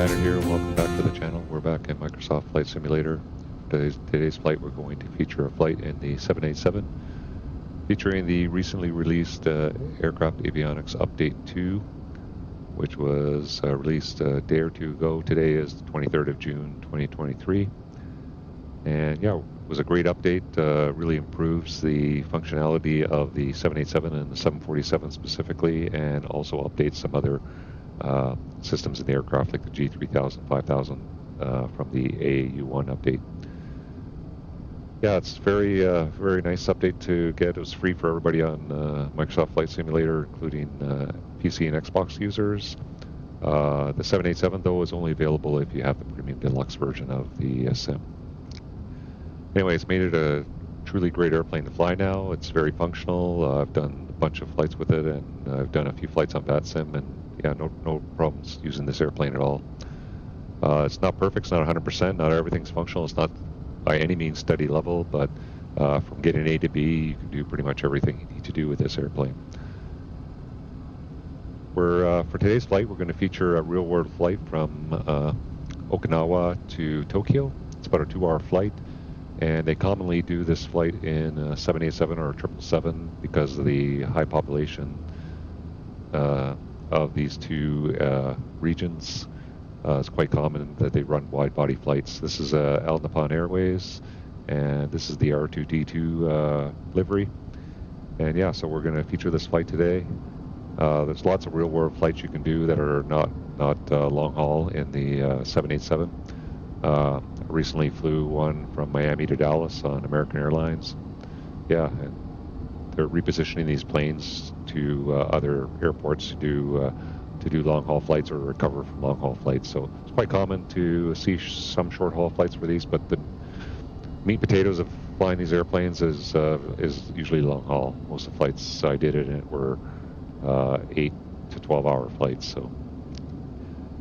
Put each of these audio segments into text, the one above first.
Banner here, and welcome back to the channel. We're back in Microsoft Flight Simulator. Today's flight, we're going to feature a flight in the 787, featuring the recently released Aircraft Avionics Update 2, which was released a day or two ago. Today is the 23rd of June, 2023. And yeah, it was a great update. Really improves the functionality of the 787 and the 747 specifically, and also updates some other systems in the aircraft like the G3000, 5000 from the AAU1 update. Yeah, it's very nice update to get. It was free for everybody on Microsoft Flight Simulator, including PC and Xbox users. The 787 though is only available if you have the premium deluxe version of the sim. Anyway, it's made it a truly great airplane to fly now. It's very functional. I've done a bunch of flights with it, and I've done a few flights on VATSIM, and yeah, no problems using this airplane at all. It's not perfect, it's not 100%, not everything's functional, it's not by any means steady level, but from getting A to B, you can do pretty much everything you need to do with this airplane. For today's flight, we're going to feature a real-world flight from Okinawa to Tokyo. It's about a 2-hour flight, and they commonly do this flight in 787 or 777 because of the high population of these two regions. It's quite common that they run wide-body flights. This is All Nippon Airways, and this is the R2D2 livery. And yeah, so we're going to feature this flight today. There's lots of real-world flights you can do that are not long haul in the 787. I recently flew one from Miami to Dallas on American Airlines. Yeah, and they're repositioning these planes to other airports to do long-haul flights or recover from long-haul flights. So it's quite common to see some short-haul flights for these, but the meat and potatoes of flying these airplanes is usually long-haul. Most of the flights I did in it were 8 to 12-hour flights. So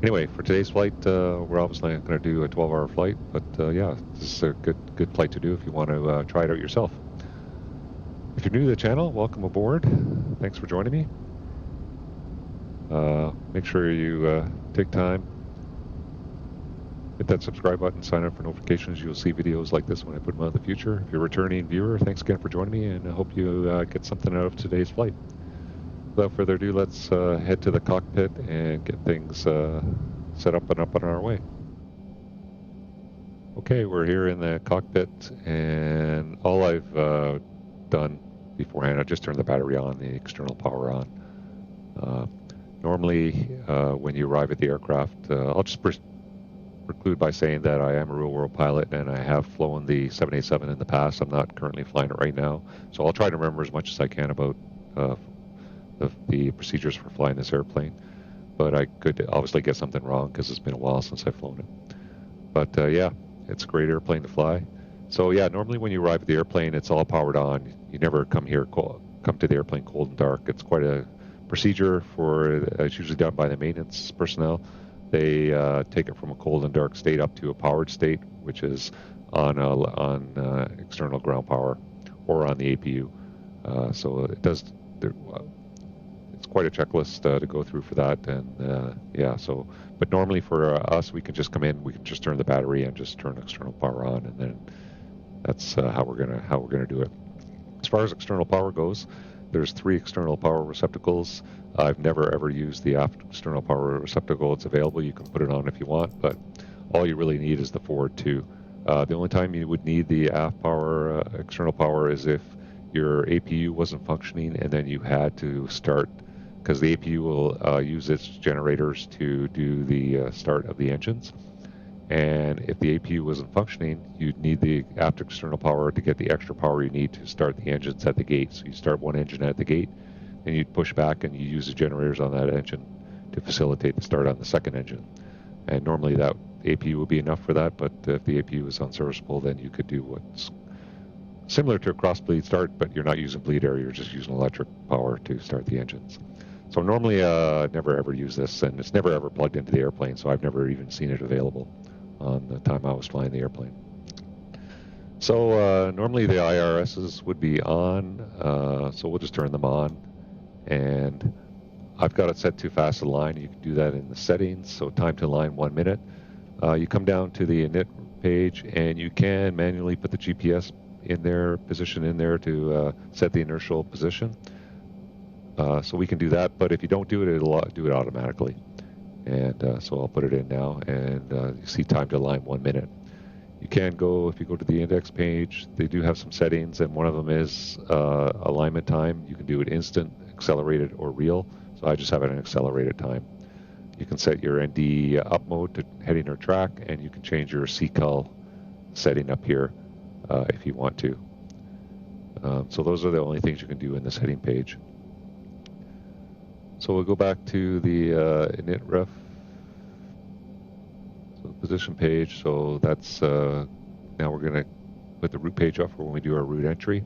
anyway, for today's flight, we're obviously not going to do a 12-hour flight, but yeah, this is a good flight to do if you want to try it out yourself. If you're new to the channel, welcome aboard. Thanks for joining me. Make sure you take time, hit that subscribe button, sign up for notifications. You'll see videos like this when I put them out in the future. If you're a returning viewer, thanks again for joining me, and I hope you get something out of today's flight. Without further ado, let's head to the cockpit and get things set up and up on our way. Okay, we're here in the cockpit, and all I've done beforehand, I just turned the battery on, the external power on. Normally, when you arrive at the aircraft, I'll just preclude by saying that I am a real-world pilot, and I have flown the 787 in the past. I'm not currently flying it right now, so I'll try to remember as much as I can about the procedures for flying this airplane. But I could obviously get something wrong because it's been a while since I've flown it. But yeah, it's a great airplane to fly. So yeah, normally when you arrive at the airplane, it's all powered on. You never come to the airplane cold and dark. It's quite a procedure it's usually done by the maintenance personnel. They take it from a cold and dark state up to a powered state, which is on external ground power or on the APU. So it does. It's quite a checklist to go through for that, and yeah. So, but normally for us, we can just come in, we can just turn the battery and just turn external power on, and then that's how we're gonna do it. As far as external power goes, there's 3 external power receptacles. I've never ever used the aft external power receptacle. It's available. You can put it on if you want, but all you really need is the forward 2. The only time you would need the aft power, external power, is if your APU wasn't functioning and then you had to start, because the APU will use its generators to do the start of the engines. And if the APU wasn't functioning, you'd need the aft external power to get the extra power you need to start the engines at the gate. So you start one engine at the gate, and you'd push back and you use the generators on that engine to facilitate the start on the second engine. And normally that APU would be enough for that, but if the APU is unserviceable, then you could do what's similar to a cross-bleed start, but you're not using bleed air, you're just using electric power to start the engines. So normally I'd never ever use this, and it's never ever plugged into the airplane, so I've never even seen it available on the time I was flying the airplane. So normally the IRSs would be on, so we'll just turn them on, and I've got it set to fast align. You can do that in the settings. So time to align 1 minute. You come down to the init page, and you can manually put the GPS in there, position in there to set the inertial position. So we can do that, but if you don't do it, it'll do it automatically. And so I'll put it in now, and you see time to align 1 minute. You can go, if you go to the index page, they do have some settings, and one of them is alignment time. You can do it instant, accelerated, or real. So I just have it in accelerated time. You can set your ND up mode to heading or track, and you can change your CCUL setting up here if you want to. So those are the only things you can do in the setting page. So we'll go back to the init ref, so the position page. So that's now we're going to put the route page up for when we do our route entry.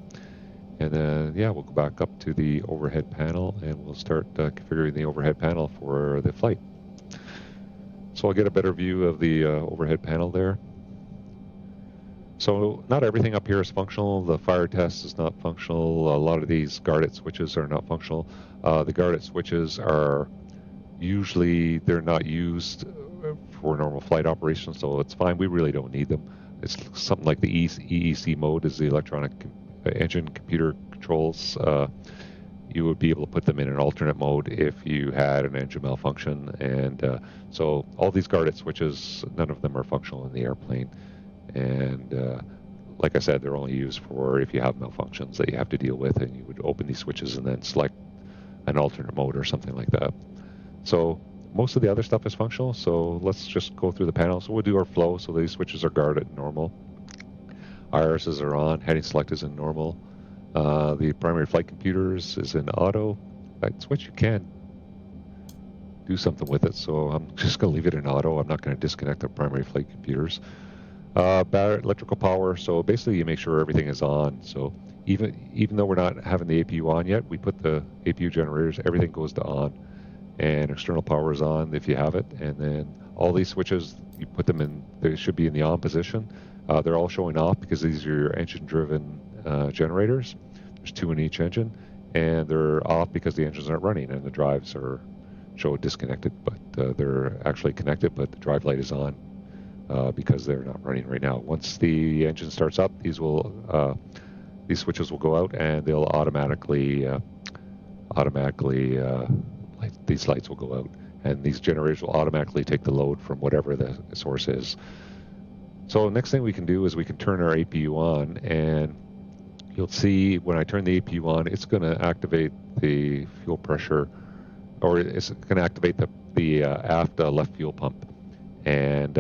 And then, yeah, we'll go back up to the overhead panel, and we'll start configuring the overhead panel for the flight. So I'll get a better view of the overhead panel there. So not everything up here is functional. The fire test is not functional. A lot of these guarded switches are not functional. The guarded switches are usually, they're not used for normal flight operations, so it's fine. We really don't need them. It's something like the EEC mode is the electronic engine computer controls. You would be able to put them in an alternate mode if you had an engine malfunction. And so all these guarded switches, none of them are functional in the airplane. And like I said, they're only used for if you have malfunctions that you have to deal with, and you would open these switches and then select an alternate mode or something like that. So most of the other stuff is functional. So let's just go through the panel. So we'll do our flow. So these switches are guarded normal. IRSs are on. Heading select is in normal. The primary flight computers is in auto. That switch, you can do something with it. So I'm just going to leave it in auto. I'm not going to disconnect the primary flight computers. Battery, electrical power. So basically, you make sure everything is on. So even though we're not having the APU on yet, we put the APU generators. Everything goes to on, and external power is on if you have it. And then all these switches, you put them in. They should be in the on position. They're all showing off because these are your engine-driven generators. There's 2 in each engine, and they're off because the engines aren't running and the drives show disconnected, but they're actually connected. But the drive light is on. Because they're not running right now. Once the engine starts up, these switches will go out, and they'll automatically these lights will go out, and these generators will automatically take the load from whatever the source is. So next thing we can do is we can turn our APU on, and you'll see when I turn the APU on, it's going to activate the fuel pressure, or it's going to activate the aft left fuel pump. And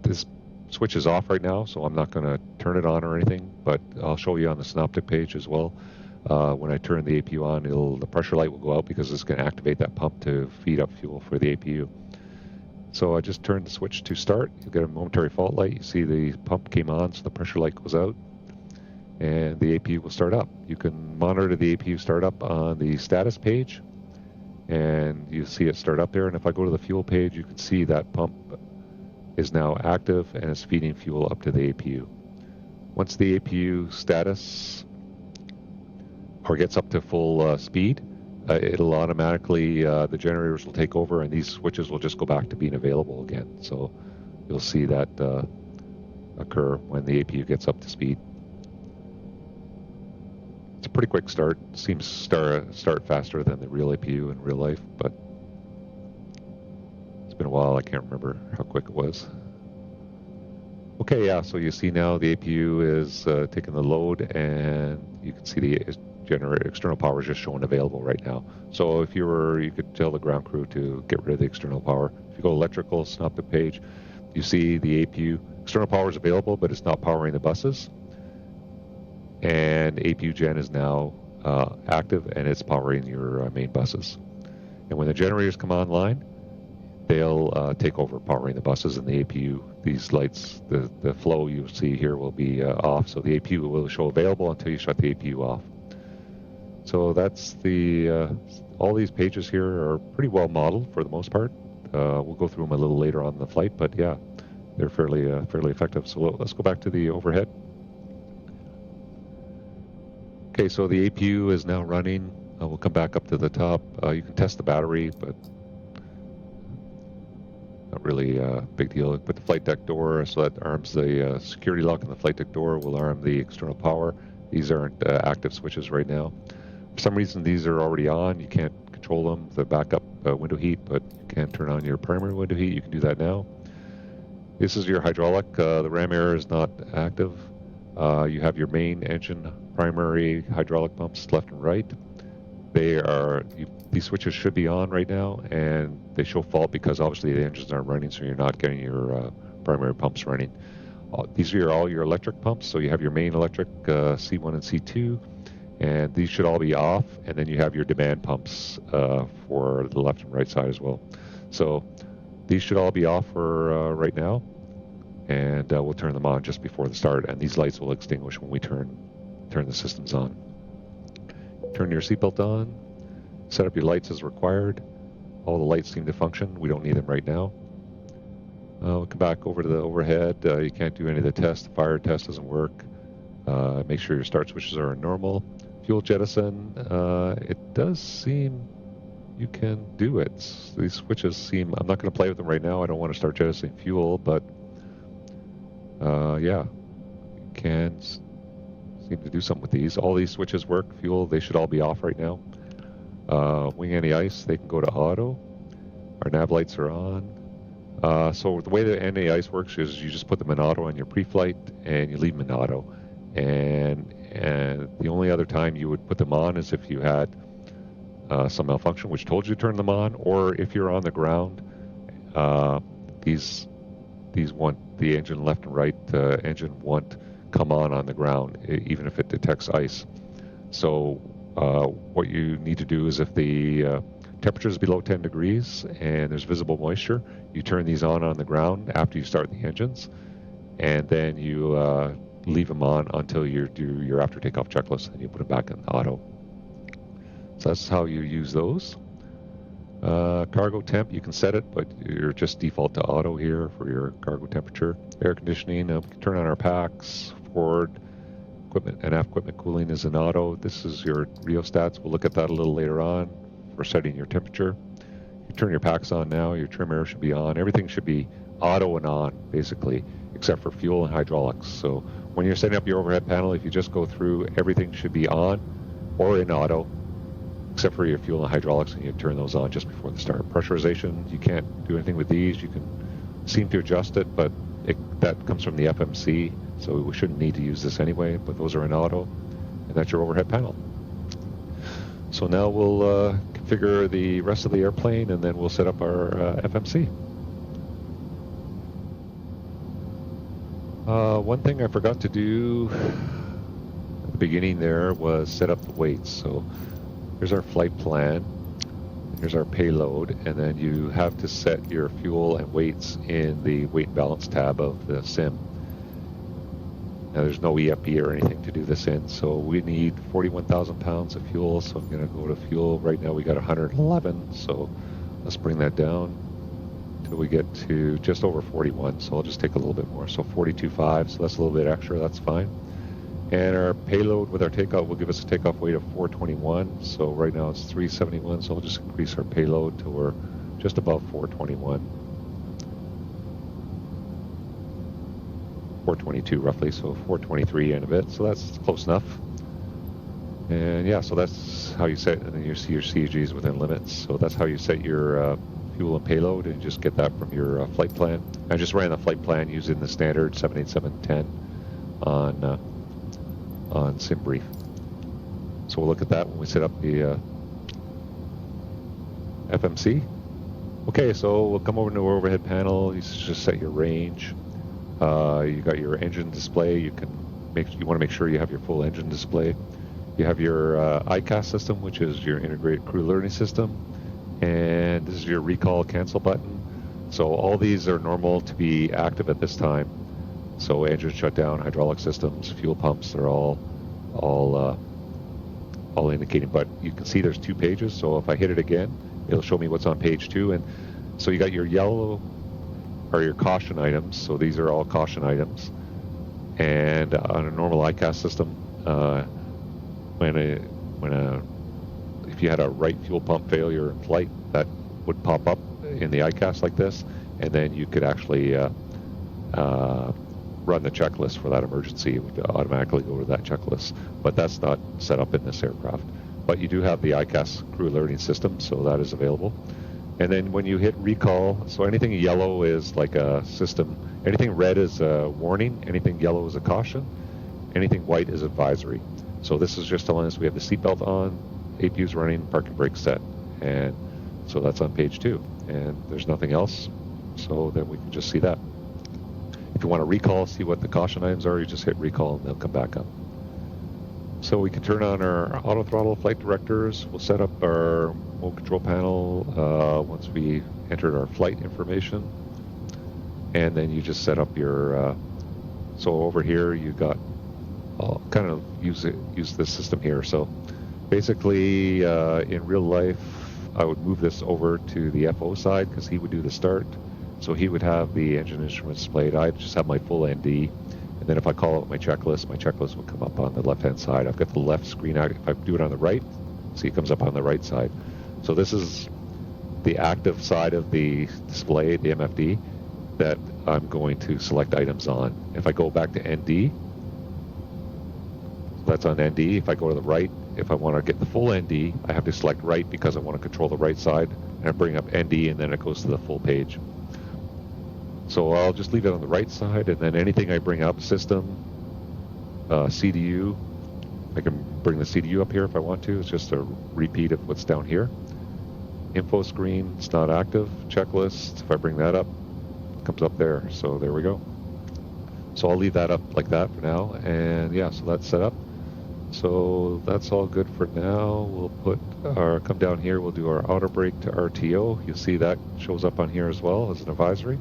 this switch is off right now, so I'm not going to turn it on or anything, but I'll show you on the synoptic page as well. When I turn the APU on, the pressure light will go out because it's going to activate that pump to feed up fuel for the APU. So I just turned the switch to start. You'll get a momentary fault light. You see the pump came on, so the pressure light goes out, and the APU will start up. You can monitor the APU start up on the status page, and you see it start up there. And if I go to the fuel page, you can see that pump is now active and is feeding fuel up to the APU. Once the APU status or gets up to full speed, it'll automatically, the generators will take over, and these switches will just go back to being available again. So you'll see that occur when the APU gets up to speed. It's a pretty quick start. Seems to start faster than the real APU in real life, but it's been a while. I can't remember how quick it was. Okay, yeah, so you see now the APU is taking the load, and you can see the external power is just showing available right now. So if you could tell the ground crew to get rid of the external power. If you go electrical, synoptic page, you see the APU. External power is available, but it's not powering the buses. And APU gen is now active, and it's powering your main buses. And when the generators come online, they'll take over powering the buses and the APU. These lights, the flow you see here will be off, so the APU will show available until you shut the APU off. So that's all these pages here are pretty well modeled for the most part. We'll go through them a little later on in the flight, but yeah, they're fairly effective. So let's go back to the overhead. Okay, so the APU is now running. We'll come back up to the top. You can test the battery, but not really a big deal. Put the flight deck door, so that arms the security lock on the flight deck door. Will arm the external power. These aren't active switches right now. For some reason, these are already on. You can't control them. The backup window heat, but you can turn on your primary window heat. You can do that now. This is your hydraulic. The ram air is not active. You have your main engine primary hydraulic pumps left and right. These switches should be on right now, and they show fault because obviously the engines aren't running, so you're not getting your primary pumps running. These are all your electric pumps, so you have your main electric C1 and C2, and these should all be off, and then you have your demand pumps for the left and right side as well. So these should all be off for right now, and we'll turn them on just before the start, and these lights will extinguish when we turn the systems on. Turn your seatbelt on, set up your lights as required. All the lights seem to function. We don't need them right now. We'll come back over to the overhead. You can't do any of the tests. The fire test doesn't work. Make sure your start switches are normal. Fuel jettison, it does seem you can do it. These switches seem, I'm not going to play with them right now. I don't want to start jettisoning fuel, but yeah, you can seem to do something with these. All these switches work. Fuel, they should all be off right now. Wing anti-ice, they can go to auto. Our nav lights are on. So the way the anti-ice works is you just put them in auto on your pre-flight and you leave them in auto. And the only other time you would put them on is if you had some malfunction which told you to turn them on, or if you're on the ground. These want the engine left and right engine won't come on the ground, even if it detects ice. So what you need to do is if the temperature is below 10 degrees and there's visible moisture, you turn these on the ground after you start the engines, and then you leave them on until you do your after takeoff checklist, and you put them back in auto. So that's how you use those. Cargo temp, you can set it, but you're just default to auto here for your cargo temperature. Air conditioning, turn on our packs. Forward equipment and aft equipment cooling is in auto. This is your rheostats. We'll look at that a little later on for setting your temperature. You turn your packs on now. Your trim air should be on. Everything should be auto and on, basically, except for fuel and hydraulics. So when you're setting up your overhead panel, if you just go through, everything should be on or in auto, except for your fuel and hydraulics, and you turn those on just before the start. Pressurization, you can't do anything with these. You can seem to adjust it, but that comes from the FMC, so we shouldn't need to use this anyway, but those are in auto, and that's your overhead panel. So now we'll configure the rest of the airplane, and then we'll set up our FMC. One thing I forgot to do at the beginning there was set up the weights. So here's our flight plan, here's our payload, and then you have to set your fuel and weights in the weight and balance tab of the sim. Now there's no EFP or anything to do this in, so we need 41,000 pounds of fuel, so I'm going to go to fuel. Right now we got 111, so let's bring that down till we get to just over 41, so I'll just take a little bit more. So 42.5, so that's a little bit extra, that's fine. And our payload with our takeoff will give us a takeoff weight of 421. So right now it's 371. So I'll just increase our payload till we're just above 421. 422 roughly, so 423 and a bit. So that's close enough. And yeah, so that's how you set, and then you see your CGs within limits. So that's how you set your fuel and payload, and you just get that from your flight plan. I just ran the flight plan using the standard 78710 on SimBrief. So we'll look at that when we set up the FMC. Okay, so we'll come over to our overhead panel. You just set your range. You got your engine display. You want to make sure you have your full engine display. You have your ICAS system, which is your integrated crew learning system, and this is your recall cancel button. So all these are normal to be active at this time. So engine shutdown, hydraulic systems, fuel pumps, they're all indicating. But you can see there's 2 pages. So if I hit it again, it'll show me what's on page 2. And so you got your yellow are your caution items. So these are all caution items. And on a normal ICAS system, when a if you had a right fuel pump failure in flight, that would pop up in the ICAS like this, and then you could actually run the checklist for that emergency. It would automatically go to that checklist, but that's not set up in this aircraft. But you do have the ICAS crew alerting system, so that is available. And then when you hit recall, so anything yellow is like a system, anything red is a warning, anything yellow is a caution, anything white is advisory. So this is just telling us we have the seatbelt on, APU's running, parking brake set, and so that's on page 2. And there's nothing else, so then we can just see that. If you want to recall, see what the caution items are, you just hit recall and they'll come back up. So we can turn on our auto throttle flight directors. We'll set up our mode control panel once we entered our flight information. And then you just set up your, so over here you got, I'll kind of use this system here. So basically in real life, I would move this over to the FO side because he would do the start. So he would have the engine instruments displayed. I'd just have my full ND. And then if I call out my checklist would come up on the left-hand side. I've got the left screen out. If I do it on the right, see it comes up on the right side. So this is the active side of the display, the MFD, that I'm going to select items on. If I go back to ND, that's on ND. If I go to the right, if I want to get the full ND, I have to select right because I want to control the right side. And I bring up ND, and then it goes to the full page. So I'll just leave it on the right side, and then anything I bring up, system, CDU, I can bring the CDU up here if I want to. It's just a repeat of what's down here. Info screen, it's not active. Checklist, if I bring that up, it comes up there. So there we go. So I'll leave that up like that for now. And yeah, so that's set up. So that's all good for now. We'll put our, come down here, we'll do our auto brake to RTO. You'll see that shows up on here as well as an advisory.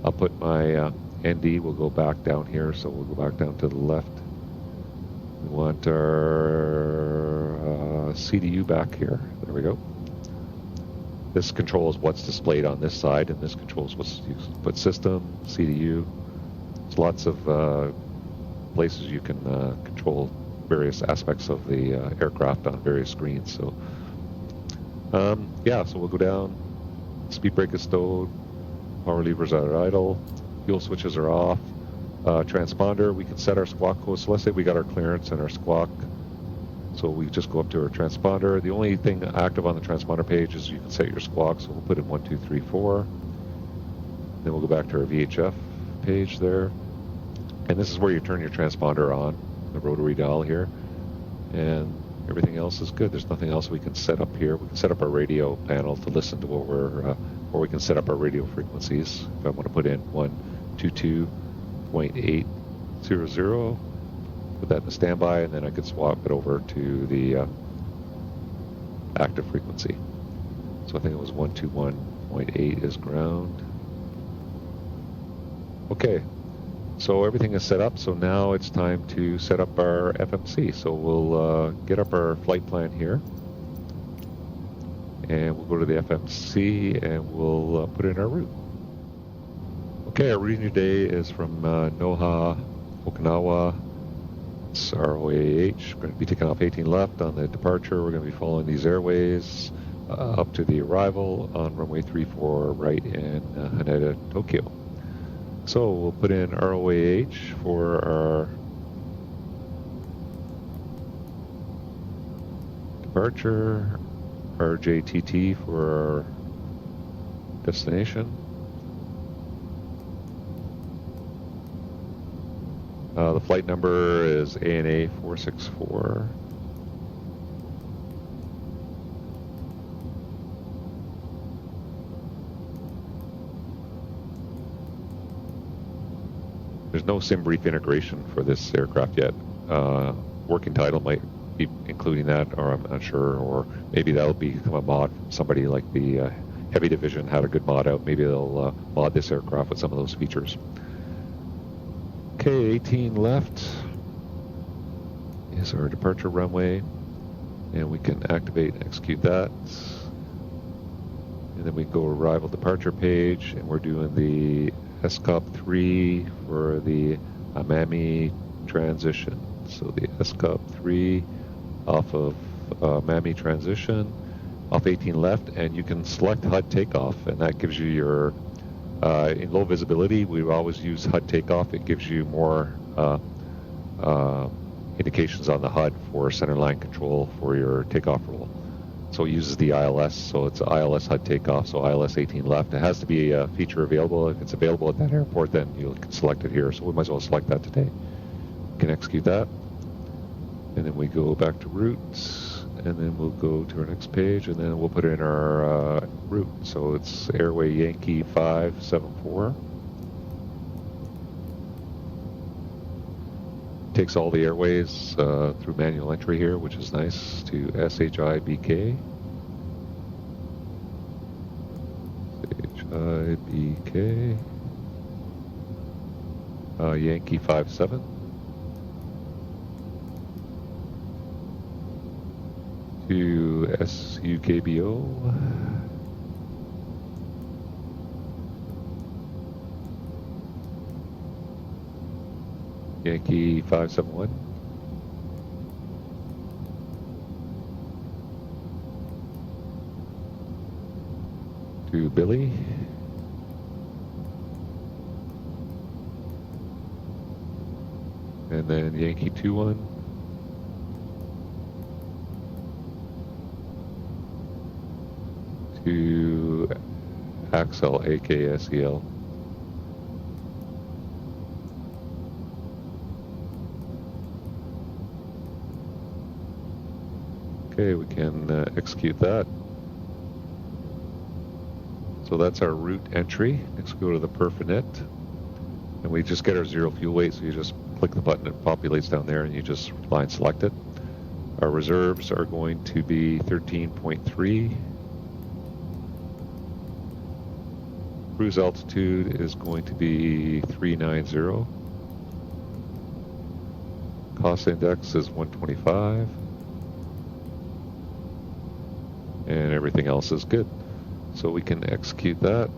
I'll put my ND, we'll go back down here, so we'll go back down to the left. We want our CDU back here. There we go. This controls what's displayed on this side, and this controls what's used. Put system, CDU. There's lots of places you can control various aspects of the aircraft on various screens. So, yeah, so we'll go down. Speed brake is stowed. Power levers are idle, fuel switches are off. Transponder, we can set our squawk code. So let's say we got our clearance and our squawk. So we just go up to our transponder. The only thing active on the transponder page is you can set your squawk. So we'll put in 1, 2, 3, 4. Then we'll go back to our VHF page there. And this is where you turn your transponder on, the rotary dial here. And everything else is good. There's nothing else we can set up here. We can set up our radio panel to listen to what we're, or we can set up our radio frequencies. If I want to put in 122.800, put that in the standby, and then I could swap it over to the active frequency. So I think it was 121.8 is ground. Okay. So everything is set up, so now it's time to set up our FMC. So we'll get up our flight plan here, and we'll go to the FMC, and we'll put in our route. Okay, our route today is from Noha, Okinawa. It's ROAH. We're going to be taking off 18 left on the departure. We're going to be following these airways up to the arrival on runway 34 right in Haneda, Tokyo. So we'll put in ROAH for our departure, RJTT for our destination. The flight number is ANA 464. There's no SimBrief integration for this aircraft yet. Working title might be including that, or I'm not sure, or maybe that'll become a mod from somebody like the Heavy Division had a good mod out. Maybe they'll mod this aircraft with some of those features. Okay, 18 left is our departure runway, and we can activate and execute that. And then we go arrival departure page, and we're doing the SCOP 3 for the Amami transition. So the SCOP 3 off of MAMI transition, off 18 left, and you can select HUD takeoff, and that gives you your, in low visibility, we always use HUD takeoff. It gives you more indications on the HUD for center line control for your takeoff roll. So it uses the ILS, so it's ILS HUD takeoff, so ILS 18 left. It has to be a feature available. If it's available at that airport, then you can select it here. So we might as well select that today. We can execute that. And then we go back to routes, and then we'll go to our next page, and then we'll put in our route. So it's Airway Yankee 574. Takes all the airways through manual entry here, which is nice, to SHIBK. SHIBK. Yankee 57. To SUKBO. Yankee 571. To Billy. And then Yankee 21. To Axel, AKSEL. Okay, we can execute that. So that's our route entry. Next we go to the perf init, and we just get our zero fuel weight, so you just click the button, it populates down there, and you just line select it. Our reserves are going to be 13.3. Cruise altitude is going to be 390. Cost index is 125. And everything else is good. So we can execute that,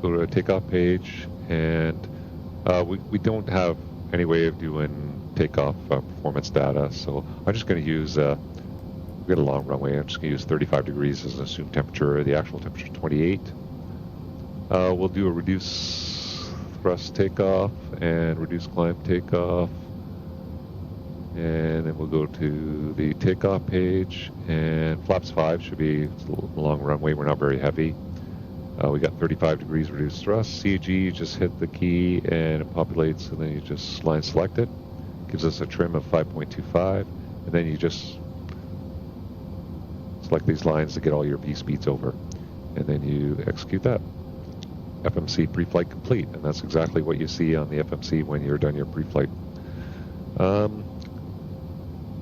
go to a takeoff page, and we don't have any way of doing takeoff performance data, so I'm just going to use, we've got a long runway, I'm just going to use 35 degrees as an assumed temperature. The actual temperature is 28. We'll do a reduce thrust takeoff and reduce climb takeoff. And then we'll go to the takeoff page, and flaps 5 should be, it's a long runway, we're not very heavy. We got 35 degrees reduced thrust. CG, you just hit the key and it populates, and then you just line select it. Gives us a trim of 5.25, and then you just select these lines to get all your V speeds over. And then you execute that. FMC pre-flight complete, and that's exactly what you see on the FMC when you're done your pre-flight.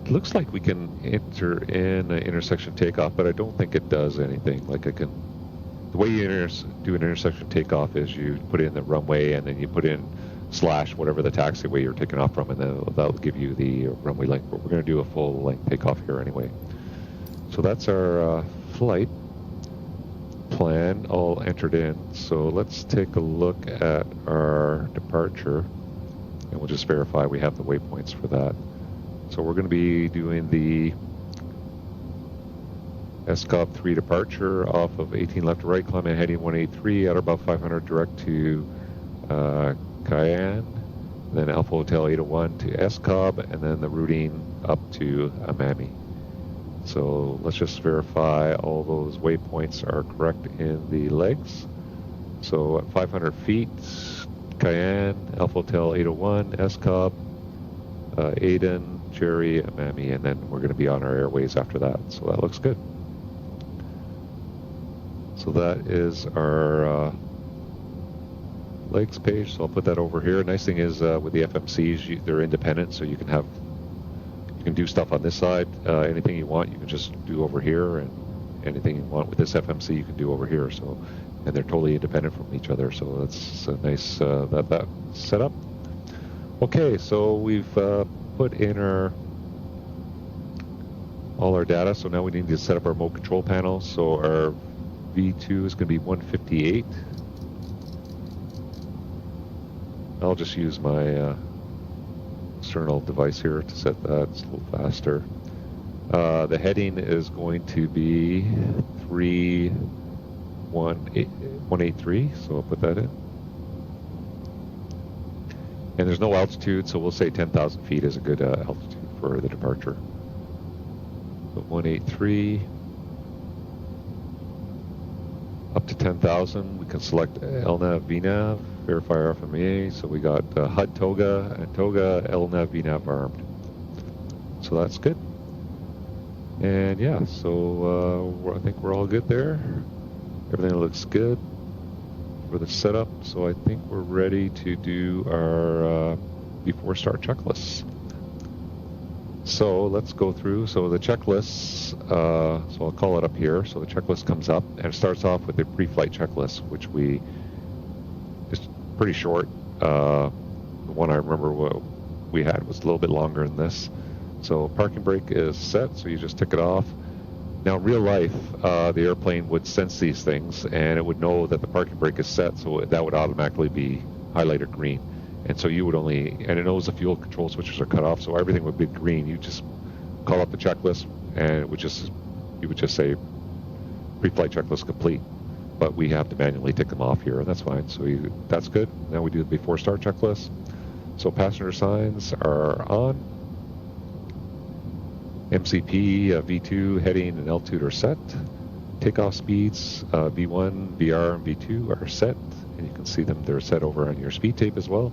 It looks like we can enter in an intersection takeoff, but I don't think it does anything. Like the way you do an intersection takeoff is you put in the runway, and then you put in / whatever the taxiway you're taking off from, and then that'll give you the runway length. But we're going to do a full length takeoff here anyway. So that's our flight plan all entered in. So let's take a look at our departure, and we'll just verify we have the waypoints for that. So we're going to be doing the SCOP 3 departure off of 18 left to right, climbing heading 183 at about 500 direct to Cayenne, then Alpha Hotel 801 to SCOB, and then the routing up to Amami. So let's just verify all those waypoints are correct in the legs. So at 500 feet, Cayenne, Alpha Hotel 801, SCOB, Aden, Cherry, Amami, and then we're going to be on our airways after that. So that looks good. So that is our legs page. So I'll put that over here. Nice thing is with the FMCs, they're independent, so you can do stuff on this side. Anything you want, you can just do over here, and anything you want with this FMC, you can do over here. So, and they're totally independent from each other. So that's a nice that setup. Okay, so we've put in all our data. So now we need to set up our remote control panel. So our V2 is going to be 158. I'll just use my external device here to set that. It's a little faster. The heading is going to be 318.183, so I'll put that in. And there's no altitude, so we'll say 10,000 feet is a good altitude for the departure. So 183 up to 10,000. We can select LNAV, VNAV, verify RFMA. So we got HUD TOGA and TOGA, LNAV, VNAV armed. So that's good. And yeah, so I think we're all good there. Everything looks good for the setup. So I think we're ready to do our before start checklists. So let's go through. So the checklists, so I'll call it up here. So the checklist comes up and it starts off with a pre-flight checklist, which we just pretty short. The one I remember what we had was a little bit longer than this. So parking brake is set, so you just tick it off. Now, in real life, the airplane would sense these things, and it would know that the parking brake is set, so that would automatically be highlighted green. And so you would only, and it knows the fuel control switches are cut off, so everything would be green. You just call up the checklist, and it would just, you would just say, pre-flight checklist complete. But we have to manually tick them off here, and that's fine. So that's good. Now we do the before start checklist. So passenger signs are on. MCP, V2, heading, and altitude are set. Takeoff speeds, V1, VR, and V2 are set. And you can see them, they're set over on your speed tape as well.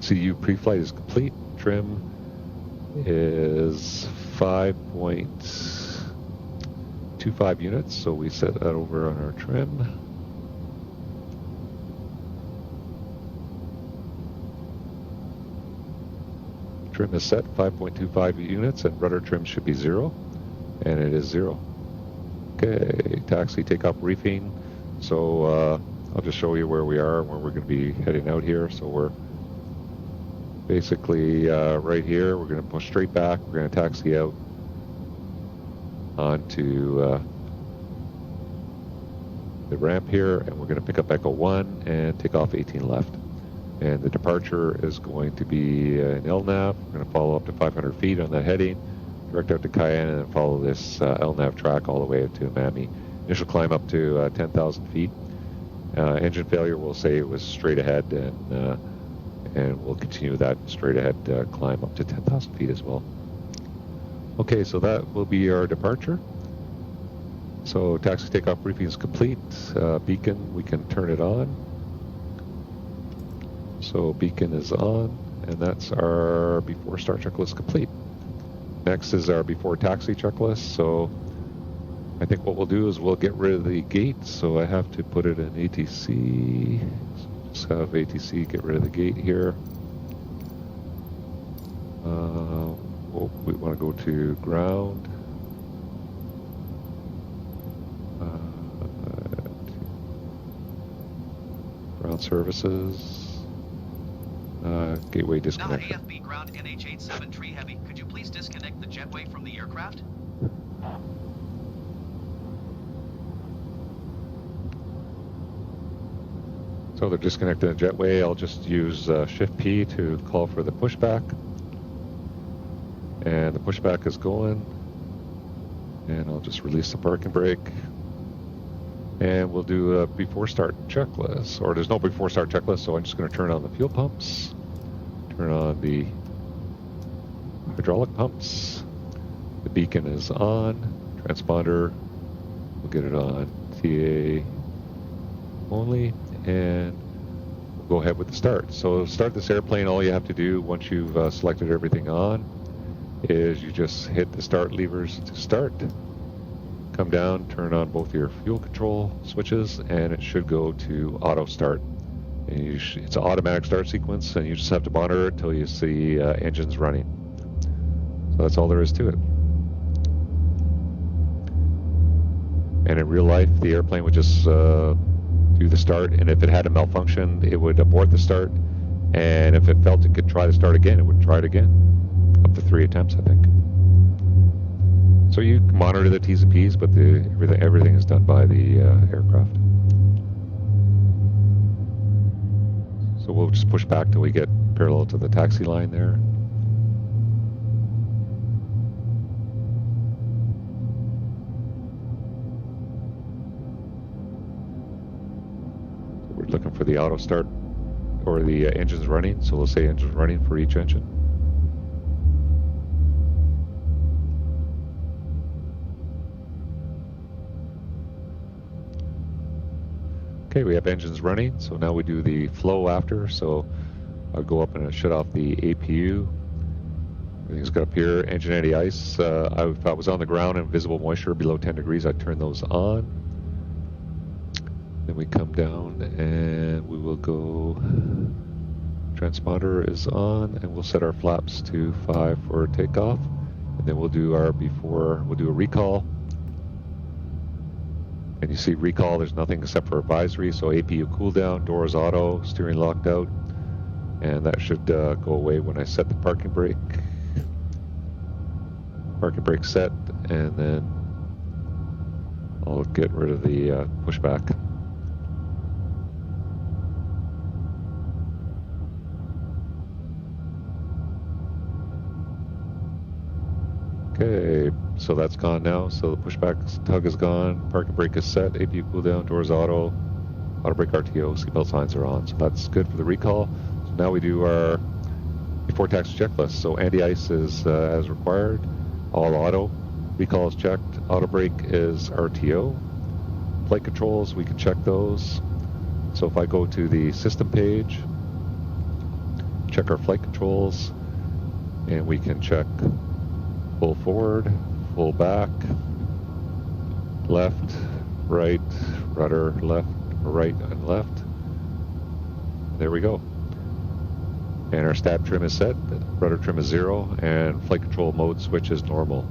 CU pre-flight is complete. Trim is 5.25 units, so we set that over on our trim. Trim is set 5.25 units, and rudder trim should be 0, and it is 0. Okay, taxi takeoff briefing. So I'll just show you where we are and where we're going to be heading out here. So we're basically right here. We're going to push straight back. We're going to taxi out onto the ramp here, and we're going to pick up Echo 1 and take off 18 left. And the departure is going to be an LNAV. We're going to follow up to 500 feet on that heading, direct out to Cayenne, and then follow this LNAV track all the way to Miami. Initial climb up to 10,000 feet. Engine failure, we'll say it was straight ahead, and we'll continue that straight ahead climb up to 10,000 feet as well. Okay, so that will be our departure. So taxi takeoff briefing is complete. Beacon, we can turn it on. So beacon is on, and that's our before start checklist complete. Next is our before taxi checklist. So I think what we'll do is we'll get rid of the gate. So I have to put it in ATC. So just have ATC get rid of the gate here. We want to go to ground. Ground services. Gateway disconnect. Now AFB ground NH87 tree heavy. Could you please disconnect the jetway from the aircraft? So they're disconnecting the jetway. I'll just use Shift P to call for the pushback. And the pushback is going. And I'll just release the parking brake. And we'll do a before start checklist. Or there's no before start checklist, so I'm just going to turn on the fuel pumps. Turn on the hydraulic pumps. The beacon is on. Transponder, we'll get it on TA only. And we'll go ahead with the start. So to start this airplane, all you have to do once you've selected everything on is you just hit the start levers to start. Come down, turn on both your fuel control switches, and it should go to auto start. And it's an automatic start sequence, and you just have to monitor it until you see engines running. So that's all there is to it. And in real life, the airplane would just do the start, and if it had a malfunction, it would abort the start. And if it felt it could try to start again, it would try it again. Up to 3 attempts, I think. So you can monitor the T's and P's, but everything is done by the aircraft. So we'll just push back till we get parallel to the taxi line there. looking for the auto start or the engines running. So we'll say engines running for each engine. Okay, we have engines running. So now we do the flow after. So I'll go up and shut off the APU. Everything's got up here. Engine anti-ice. If I was on the ground and visible moisture below 10 degrees, I'd turn those on. Then we come down and we will go, transponder is on, and we'll set our flaps to 5 for takeoff. And then we'll do we'll do a recall. And you see recall, there's nothing except for advisory. So APU cool down, doors auto, steering locked out. And that should go away when I set the parking brake. Parking brake set, and then I'll get rid of the pushback. Okay, so that's gone now. So the pushback tug is gone, parking brake is set, APU cool down, doors auto, auto brake RTO, seatbelt signs are on. So that's good for the recall. So now we do our before taxi checklist. So anti-ice is as required. All auto, recall is checked, auto brake is RTO. Flight controls, we can check those. So if I go to the system page, check our flight controls, and we can check full forward, full back, left, right, rudder, left, right, and left. There we go. And our stab trim is set, rudder trim is 0, and flight control mode switch is normal.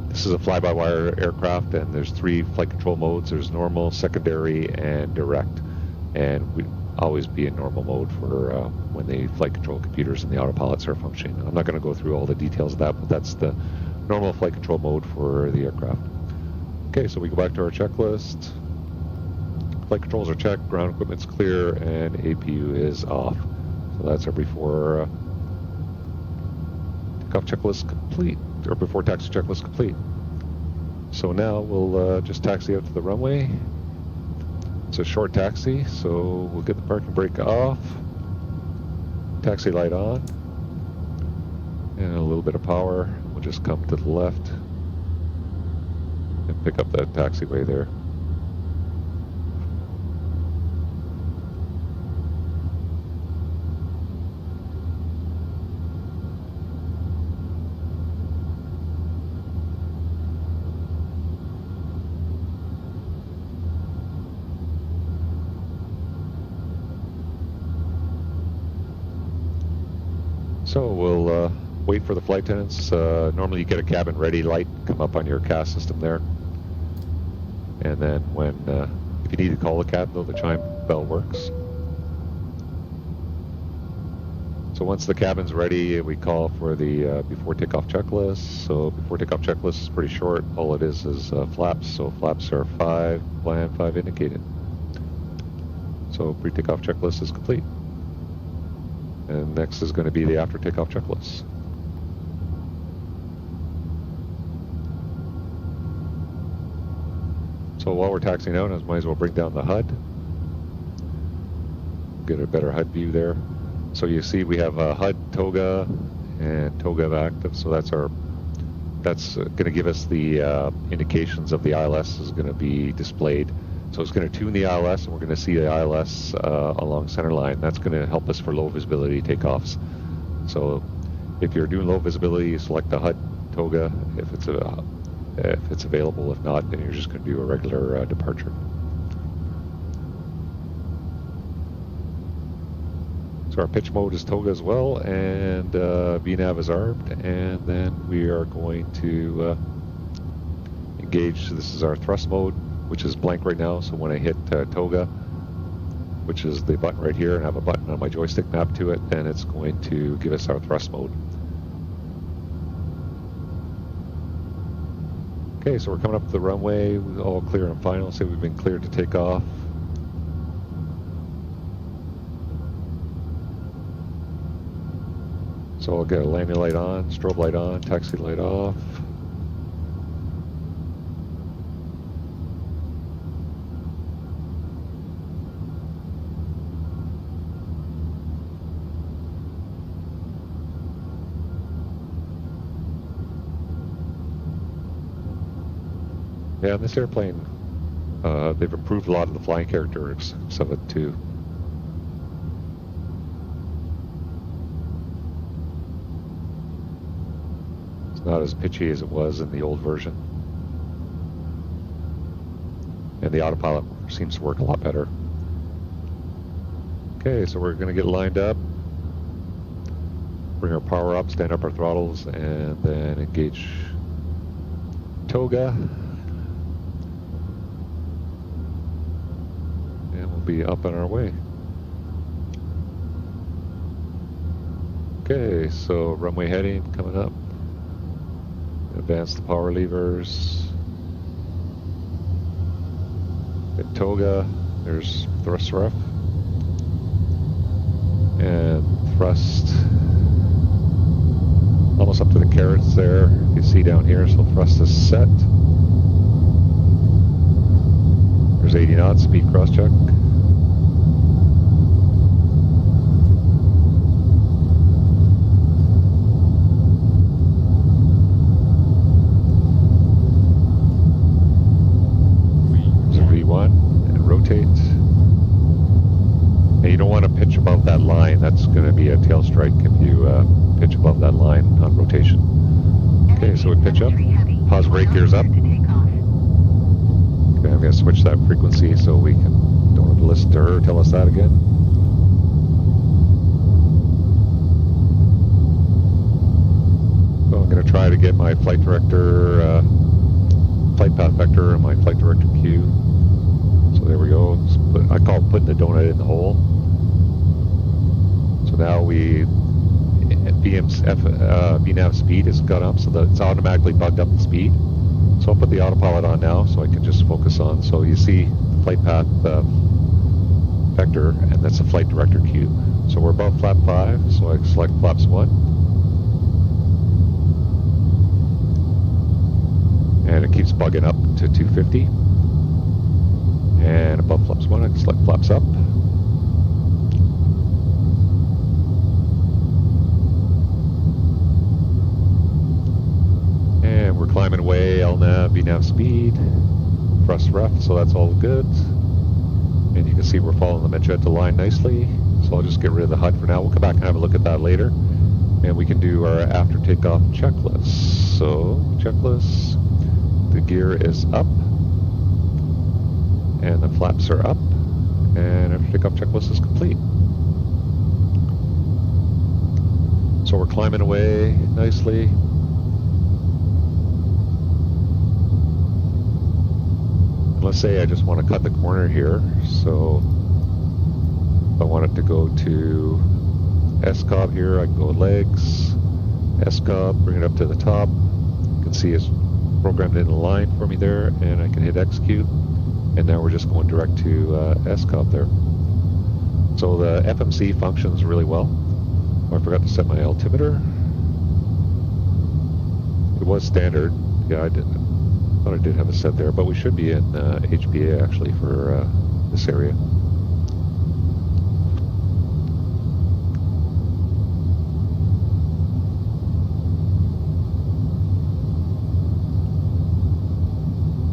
This is a fly-by-wire aircraft, and there's 3 flight control modes. There's normal, secondary, and direct. And we always be in normal mode for when the flight control computers and the autopilots are functioning. I'm not going to go through all the details of that, but that's the normal flight control mode for the aircraft. Okay, so we go back to our checklist. Flight controls are checked, ground equipment's clear, and APU is off. So that's our before takeoff checklist complete, or before taxi checklist complete. So now we'll just taxi out to the runway. It's a short taxi, so we'll get the parking brake off, taxi light on, and a little bit of power. We'll just come to the left and pick up that taxiway there. So we'll wait for the flight attendants. Normally you get a cabin ready light come up on your CAS system there. And then when, if you need to call the cab, though, the chime bell works. So once the cabin's ready, we call for the before takeoff checklist. So before takeoff checklist is pretty short. All it is flaps. So flaps are 5, plan 5 indicated. So pre-takeoff checklist is complete. And next is going to be the after takeoff checklist. So while we're taxiing out, I might as well bring down the HUD. Get a better HUD view there. So you see we have a HUD TOGA and TOGA active. So that's going to give us the indications of the ILS is going to be displayed. So it's going to tune the ILS, and we're going to see the ILS along center line. That's going to help us for low visibility takeoffs. So if you're doing low visibility, you select the HUD TOGA if it's available. If not, then you're just going to do a regular departure. So our pitch mode is TOGA as well, and VNAV is armed, and then we are going to engage. So this is our thrust mode, which is blank right now. So when I hit TOGA, which is the button right here, and I have a button on my joystick mapped to it, then it's going to give us our thrust mode. Okay, so we're coming up the runway, all clear and final. Say we've been cleared to take off. So I'll get a landing light on, strobe light on, taxi light off. Yeah, this airplane, they've improved a lot of the flying characteristics of it too. It's not as pitchy as it was in the old version. And the autopilot seems to work a lot better. Okay, so we're going to get lined up, bring our power up, stand up our throttles, and then engage toga. And we'll be up on our way. Okay, so runway heading coming up. Advance the power levers. Hit toga. There's thrust ref. And thrust almost up to the carrots there. You can see down here, so thrust is set. There's 80 knots, speed cross check. There's a V1 and rotate. And you don't want to pitch above that line. That's going to be a tail strike if you pitch above that line on rotation. Okay, so we pitch up. Pause brake gears up. Okay, I'm going to switch that frequency so we don't have to listen to her tell us that again. So I'm going to try to get my flight director, flight path vector, and my flight director Q. So there we go. I call it putting the donut in the hole. So now VNAV speed has got up, so that it's automatically bugged up the speed. So I'll put the autopilot on now so I can just focus on. So you see the flight path vector, and that's the flight director Q. So we're above flap 5, so I select flaps 1. And it keeps bugging up to 250. And above flaps 1, I can select flaps up. And we're climbing away, LNAV, VNAV speed, thrust ref, so that's all good. And you can see we're following the magenta line nicely. So I'll just get rid of the HUD for now. We'll come back and have a look at that later. And we can do our after takeoff checklist. So, checklist, the gear is up. And the flaps are up, and after takeoff checklist is complete. So we're climbing away nicely. And let's say I just want to cut the corner here, so if I want it to go to SCOB here, I can go legs, SCOB, bring it up to the top. You can see it's programmed in a line for me there, and I can hit execute. And now we're just going direct to SCOB there. So the FMC functions really well. Oh, I forgot to set my altimeter. It was standard. Yeah, I thought I did have it set there, but we should be in HPA actually for this area.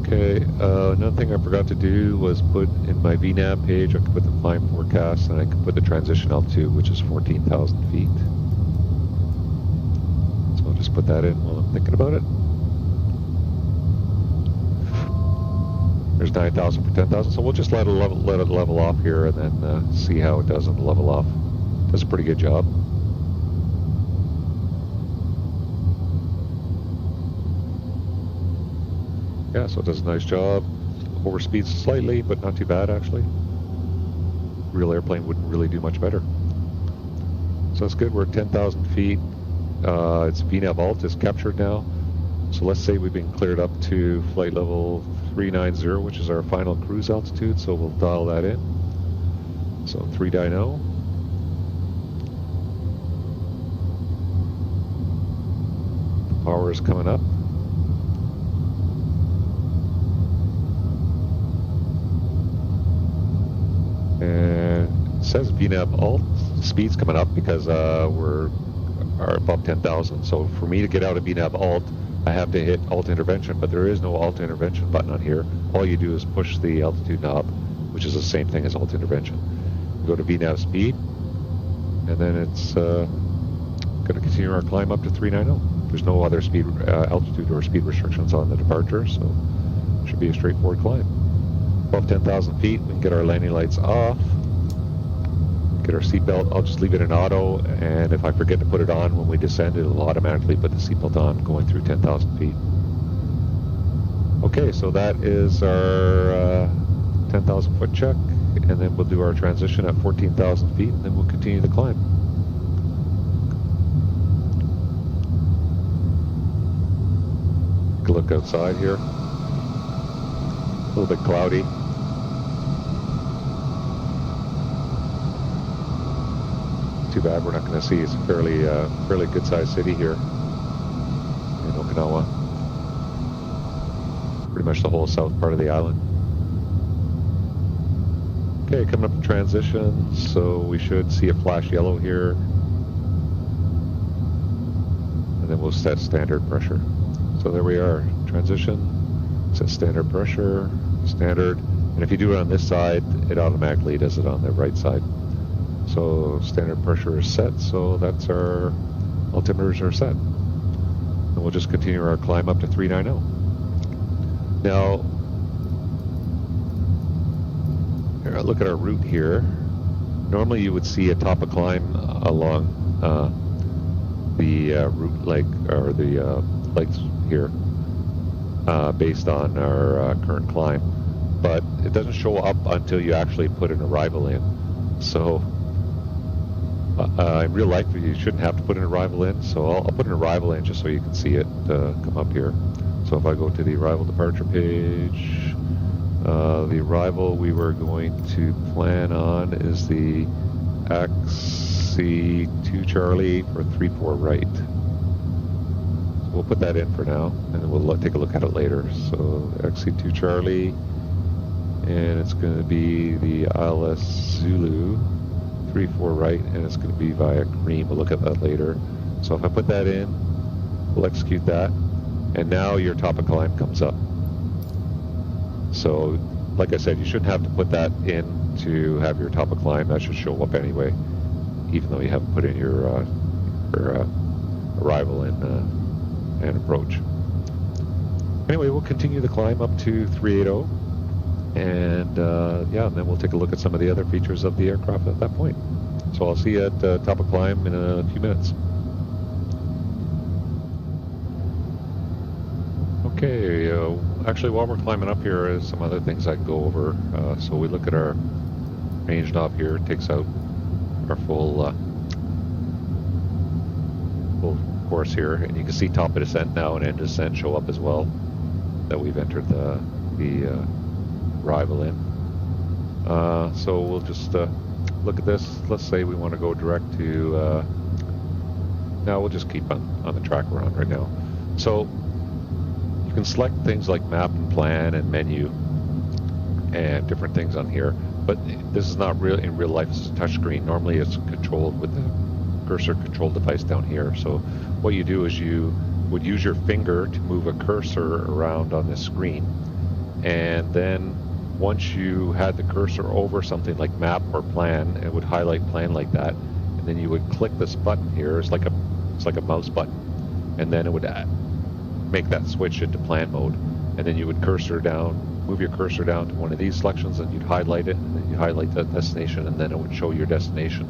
Okay, another thing I forgot to do was put in my VNAV page, I could put the climb forecast, and I could put the transition altitude, which is 14,000 feet. So I'll just put that in while I'm thinking about it. There's 9,000 for 10,000, so we'll just let it level off here and then see how it does on the level off. Does a pretty good job. Yeah, so it does a nice job. Overspeeds slightly, but not too bad actually. Real airplane wouldn't really do much better. So that's good. We're at 10,000 feet. It's VNAV alt is captured now. So let's say we've been cleared up to flight level 390, which is our final cruise altitude. So we'll dial that in. So 390. The power is coming up. And it says VNAV alt speed's coming up because we're above 10,000. So for me to get out of VNAV alt, I have to hit alt intervention, but there is no alt intervention button on here. All you do is push the altitude knob, which is the same thing as alt intervention. You go to VNAV speed, and then it's going to continue our climb up to 390. There's no other speed, altitude or speed restrictions on the departure, so it should be a straightforward climb. Above 10,000 feet, we can get our landing lights off, get our seatbelt. I'll just leave it in auto, and if I forget to put it on when we descend, it'll automatically put the seatbelt on going through 10,000 feet. Okay, so that is our 10,000 foot check, and then we'll do our transition at 14,000 feet, and then we'll continue the climb. Take a look outside here. A little bit cloudy. Too bad we're not going to see. It's a fairly good-sized city here in Okinawa. Pretty much the whole south part of the island. Okay, coming up to transition, so we should see a flash yellow here, and then we'll set standard pressure. So there we are, transition, set standard pressure, standard, and if you do it on this side, it automatically does it on the right side. So standard pressure is set, so that's our altimeters are set. And we'll just continue our climb up to 390. Now, here, look at our route here. Normally you would see a top of climb along the route leg, or the legs here, based on our current climb. But it doesn't show up until you actually put an arrival in. So in real life, you shouldn't have to put an arrival in, so I'll put an arrival in just so you can see it come up here. So if I go to the arrival departure page, the arrival we were going to plan on is the XC2 Charlie for 34 right. So we'll put that in for now, and then we'll take a look at it later. So XC2 Charlie, and it's going to be the ILS Zulu 34 right, and it's going to be via Cream. We'll look at that later. So if I put that in, we'll execute that, and now your top of climb comes up. So, like I said, you shouldn't have to put that in to have your top of climb. That should show up anyway, even though you haven't put in your arrival and approach. Anyway, we'll continue the climb up to 380. And yeah, and then we'll take a look at some of the other features of the aircraft at that point. So I'll see you at top of climb in a few minutes. Okay, actually while we're climbing up here is some other things I can go over. So we look at our range knob here. It takes out our full course here, and you can see top of descent now and end descent show up as well, that we've entered the arrival in. So we'll just look at this. Let's say we want to go direct to, now we'll just keep on the track we're on right now. So you can select things like map and plan and menu and different things on here, but this is not real in real life. It's a touchscreen. Normally it's controlled with the cursor control device down here. So what you do is you would use your finger to move a cursor around on this screen, and then once you had the cursor over something like map or plan, it would highlight plan like that, and then you would click this button here. It's like a mouse button, and then it would make that switch into plan mode, and then you would move your cursor down to one of these selections, and you'd highlight it, and then you highlight that destination, and then it would show your destination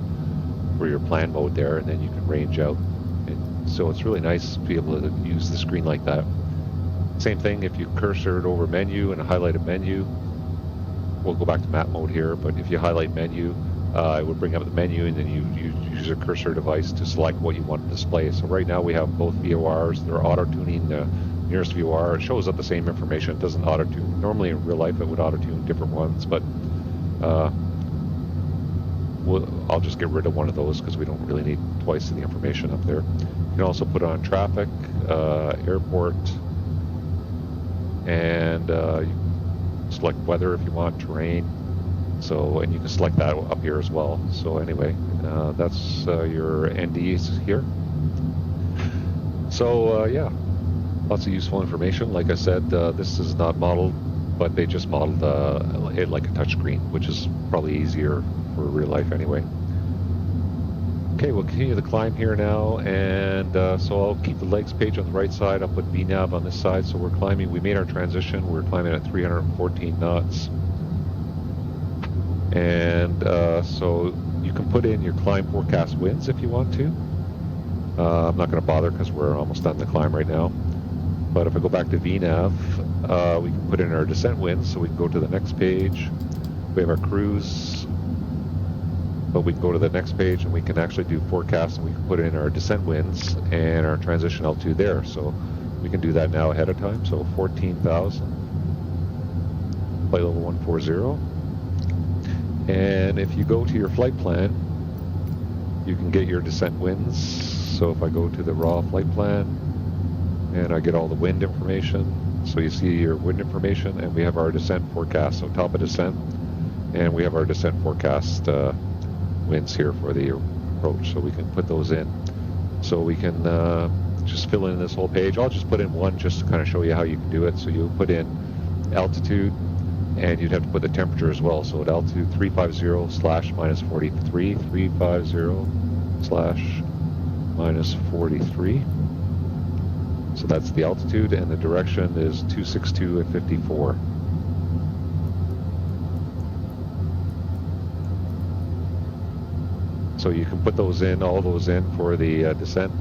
for your plan mode there, and then you can range out. And so it's really nice to be able to use the screen like that. Same thing if you cursor it over menu and highlight a menu. We'll go back to map mode here, but if you highlight menu, it would bring up the menu, and then you use a cursor device to select what you want to display. So right now we have both VORs. They're auto-tuning the nearest VOR. It shows up the same information. It doesn't auto-tune. Normally in real life it would auto-tune different ones, but I'll just get rid of one of those because we don't really need twice of the information up there. You can also put on traffic, airport, and you can select weather if you want, terrain. So, and you can select that up here as well. So anyway, that's your NDs here. So yeah, Lots of useful information. Like I said, this is not modeled, but they just modeled it like a touchscreen, which is probably easier for real life anyway. Okay, we'll continue the climb here now, and so I'll keep the legs page on the right side. I'll put VNAV on this side. So we're climbing. We made our transition. We're climbing at 314 knots, and so you can put in your climb forecast winds if you want to. I'm not going to bother because we're almost done the climb right now. But if I go back to VNAV, we can put in our descent winds, so we can go to the next page. We have our cruise, but we can go to the next page and we can actually do forecasts, and we can put in our descent winds and our transition altitude there. So we can do that now ahead of time. So 14,000, flight level 140. And if you go to your flight plan, you can get your descent winds. So if I go to the raw flight plan, and I get all the wind information. So you see your wind information, and we have our descent forecast. So top of descent, and we have our descent forecast winds here for the approach. So we can put those in. So we can just fill in this whole page. I'll just put in one just to kind of show you how you can do it. So you put in altitude, and you'd have to put the temperature as well. So at altitude 350/-43, 350/-43. So that's the altitude, and the direction is 262 at 54. So you can put those in, all those in for the descent,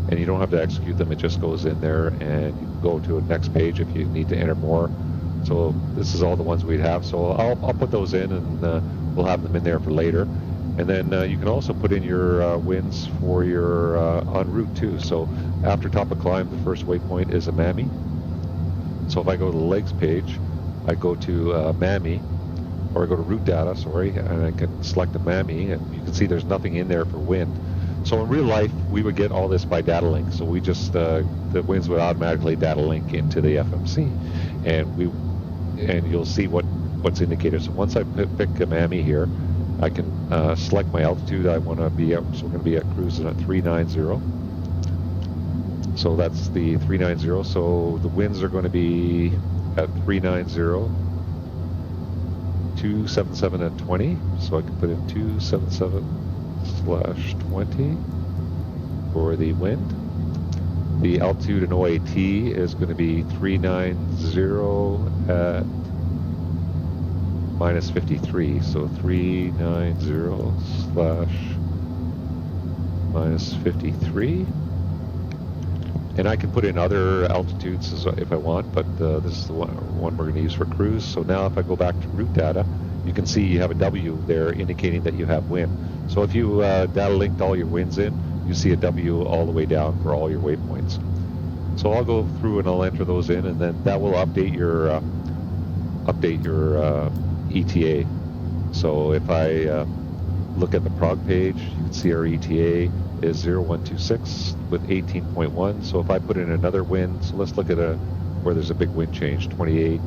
and you don't have to execute them. It just goes in there, and you can go to a next page if you need to enter more. So this is all the ones we'd have. So I'll put those in, and we'll have them in there for later. And then you can also put in your winds for your en route too. So after top of climb, the first waypoint is a MAMI. So if I go to the legs page, I go to MAMI, or I go to route data, sorry, and I can select a MAMI, and you can see there's nothing in there for wind. So in real life, we would get all this by data link. So we just, the winds would automatically data link into the FMC, and you'll see what's indicated. So once I pick a MAMI here, I can select my altitude I want to be at. So we're going to be at cruising at 390. So that's the 390. So the winds are going to be at 390, 277 at 20. So I can put in 277/20 for the wind. The altitude in OAT is going to be 390 at -53, so 390/-53. And I can put in other altitudes if I want, but this is the one we're going to use for cruise. So now if I go back to route data, you can see you have a W there indicating that you have wind. So if you data linked all your winds in, you see a W all the way down for all your waypoints. So I'll go through and I'll enter those in, and then that will update your ETA. So if I look at the prog page, you can see our ETA is 0126 with 18.1. So if I put in another wind, so let's look at where there's a big wind change, 28.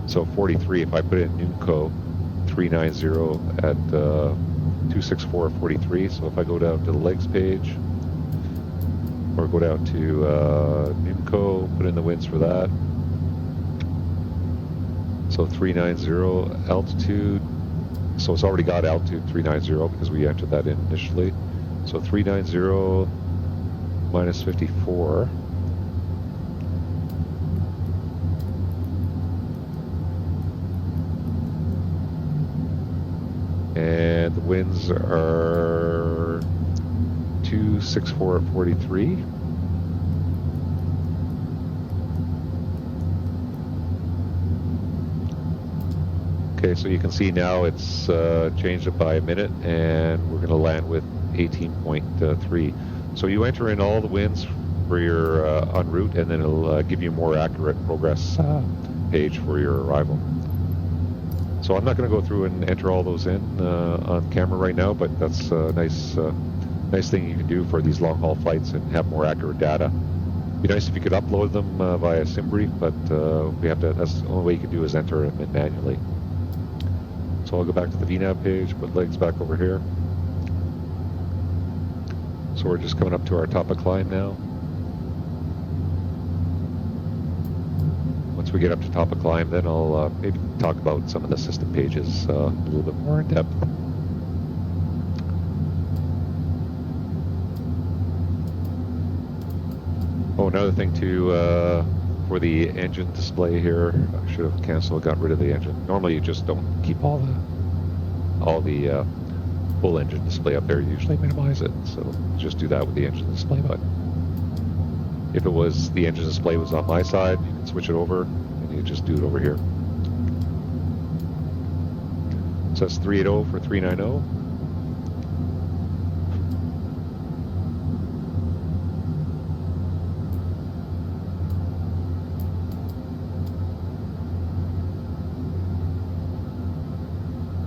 So 43, if I put in NUMCO 390 at 264.43. So if I go down to the legs page, or go down to NUMCO, put in the winds for that. So 390 altitude. So it's already got altitude 390 because we entered that in initially. So 390 -54. And the winds are 264 at 43. Okay, so you can see now it's changed it by a minute, and we're going to land with 18.3. So you enter in all the winds for your en route, and then it'll give you a more accurate progress page for your arrival. So I'm not going to go through and enter all those in on camera right now, but that's a nice thing you can do for these long-haul flights and have more accurate data. It'd be nice if you could upload them via SimBrief, but that's the only way you can do is enter them in manually. So I'll go back to the VNAV page, put legs back over here. So we're just coming up to our top of climb now. once we get up to top of climb, then I'll maybe talk about some of the system pages a little bit more in depth. Oh, another thing too, for the engine display here, I should have canceled, got rid of the engine. Normally you just don't keep all the full engine display up there. You usually minimize it, so just do that with the engine display button. If it was the engine display was on my side, you can switch it over, and you just do it over here. So that's 380 for 390.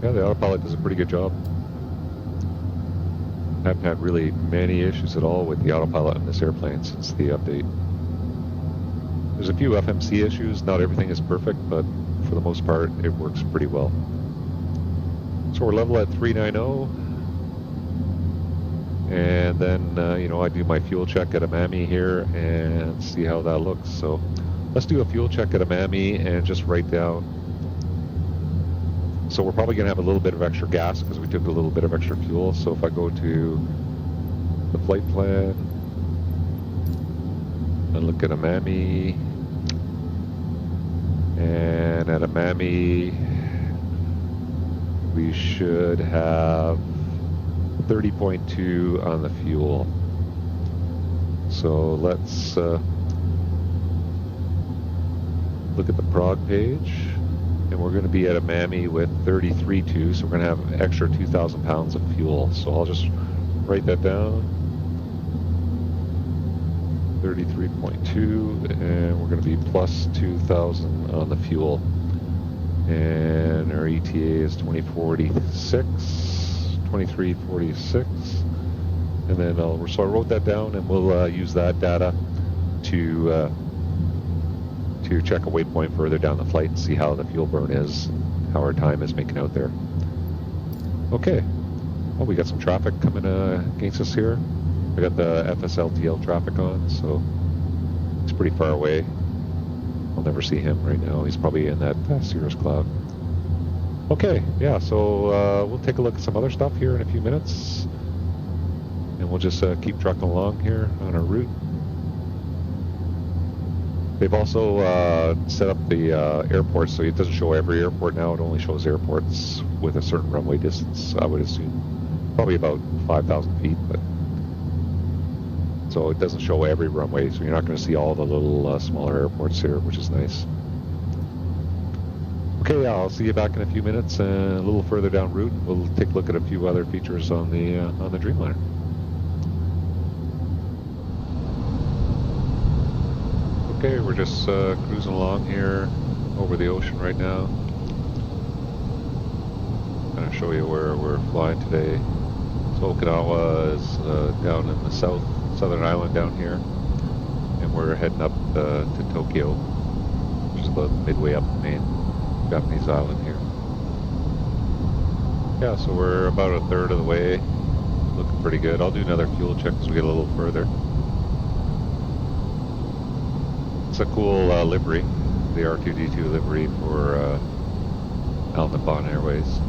Yeah, the autopilot does a pretty good job. I haven't had really many issues at all with the autopilot on this airplane since the update. There's a few FMC issues. Not everything is perfect, but for the most part, it works pretty well. So we're level at 390. And then, I do my fuel check at Amami here and see how that looks. So let's do a fuel check at Amami and just write down. So we're probably going to have a little bit of extra gas because we took a little bit of extra fuel. So if I go to the flight plan and look at Amami, and at Amami we should have 30.2 on the fuel. So let's look at the prog page. And we're going to be at Amami with 33.2, so we're going to have extra 2,000 pounds of fuel. So I'll just write that down. 33.2, and we're going to be plus 2,000 on the fuel. And our ETA is 2346. And then so I wrote that down, and we'll use that data to check a waypoint further down the flight and see how the fuel burn is, how our time is making out there. Okay. Well, we got some traffic coming against us here. I got the FSLTL traffic on, so it's pretty far away. I'll never see him right now. He's probably in that cirrus cloud. Okay, yeah, so we'll take a look at some other stuff here in a few minutes. And we'll just keep trucking along here on our route. They've also set up the airports, so it doesn't show every airport now. It only shows airports with a certain runway distance, I would assume. Probably about 5,000 feet, but so it doesn't show every runway, so you're not going to see all the little smaller airports here, which is nice. Okay, yeah, I'll see you back in a few minutes, and a little further down route, we'll take a look at a few other features on the Dreamliner. Okay, we're just cruising along here over the ocean right now. I'm going to show you where we're flying today. So Okinawa is down in the southern island down here, and we're heading up to Tokyo, which is about midway up the main Japanese island here. Yeah, so we're about a third of the way, looking pretty good. I'll do another fuel check as we get a little further. It's a cool livery, the R2D2 livery for All Nippon Airways.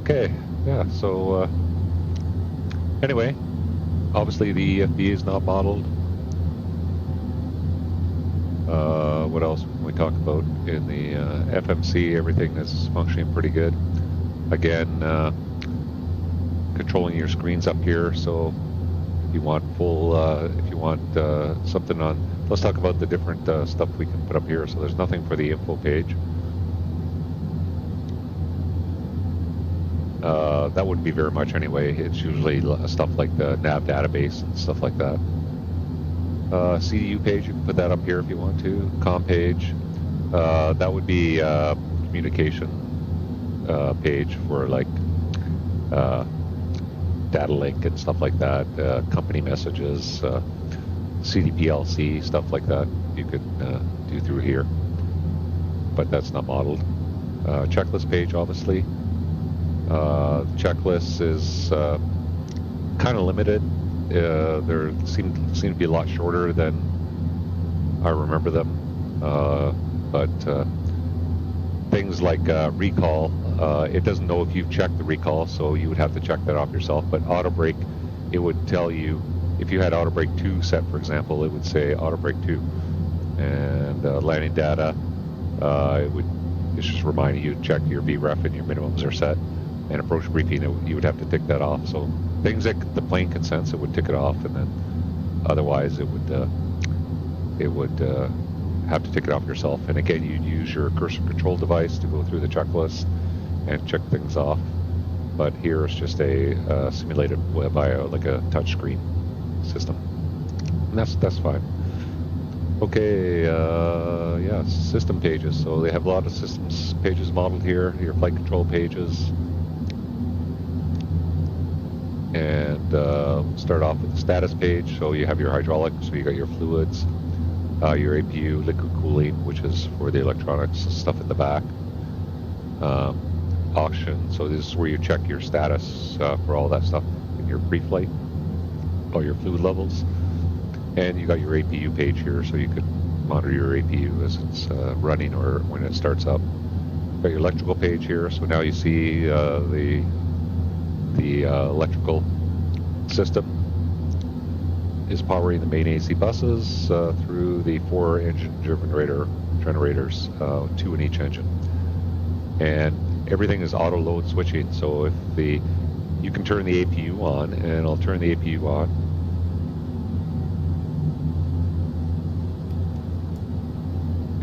Okay, yeah, so anyway, obviously the EFB is not modeled. What else can we talk about? In the FMC, everything is functioning pretty good. Again, controlling your screens up here, so if you want something on, let's talk about the different stuff we can put up here. So there's nothing for the info page. That wouldn't be very much anyway. It's usually stuff like the nav database and stuff like that. CDU page, you can put that up here if you want to. Com page, that would be communication page for like data link and stuff like that, company messages, CDPLC, stuff like that you could do through here. But that's not modeled. Checklist page, obviously. The checklist is kind of limited. They seem to be a lot shorter than I remember them. But things like recall, it doesn't know if you've checked the recall, so you would have to check that off yourself. But auto brake, it would tell you if you had auto brake 2 set, for example, it would say auto brake 2. And landing data, it's just reminding you to check your VREF and your minimums are set. And approach briefing, you would have to tick that off. So things that the plane can sense, it would tick it off, and then otherwise it would have to tick it off yourself. And again, you'd use your cursor control device to go through the checklist and check things off. But here it's just a simulated via like a touch screen system, and that's fine. Okay, yeah, system pages. So they have a lot of systems pages modeled here. Your flight control pages. And start off with the status page. So you have your hydraulics, so you got your fluids, your APU, liquid cooling, which is for the electronics stuff in the back. Auction, so this is where you check your status for all that stuff in your pre-flight, all your fluid levels. And you got your APU page here, so you could monitor your APU as it's running or when it starts up. Got your electrical page here, so now you see the electrical system is powering the main AC buses through the 4 engine generators, 2 in each engine. And everything is auto load switching, so if you can turn the APU on, and I'll turn the APU on.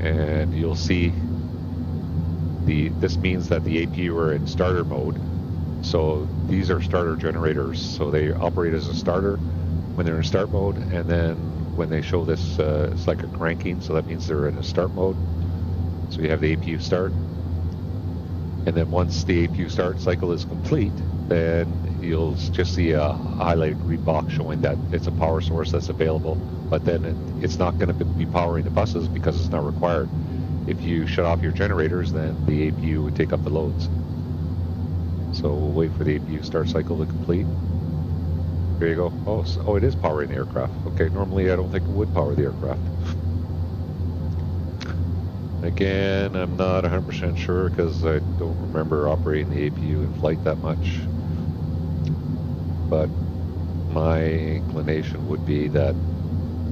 And you'll see this means that the APU are in starter mode. So these are starter generators, so they operate as a starter when they're in start mode, and then when they show this, it's like a cranking, so that means they're in a start mode. So you have the APU start, and then once the APU start cycle is complete, then you'll just see a highlighted green box showing that it's a power source that's available, but then it's not going to be powering the buses because it's not required. If you shut off your generators, then the APU would take up the loads. So we'll wait for the APU start cycle to complete. There you go. Oh, it is powering the aircraft. Okay, normally I don't think it would power the aircraft. Again, I'm not 100% sure because I don't remember operating the APU in flight that much. But my inclination would be that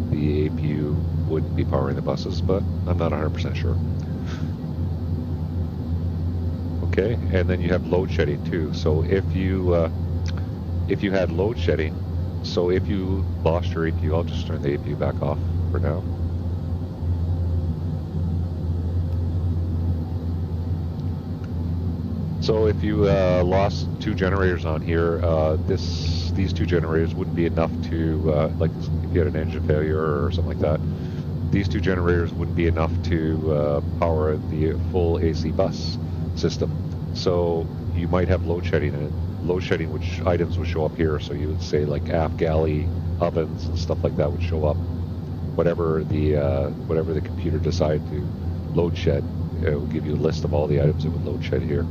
the APU would be powering the buses, but I'm not 100% sure. Okay, and then you have load shedding too. So if you had load shedding, so if you lost your APU, I'll just turn the APU back off for now. So if you lost 2 generators on here, these 2 generators wouldn't be enough to, like if you had an engine failure or something like that, these 2 generators wouldn't be enough to power the full AC bus system. So you might have load shedding, and load shedding which items would show up here. So you would say like aft galley, ovens, and stuff like that would show up. Whatever the computer decided to load shed, it will give you a list of all the items it would load shed here.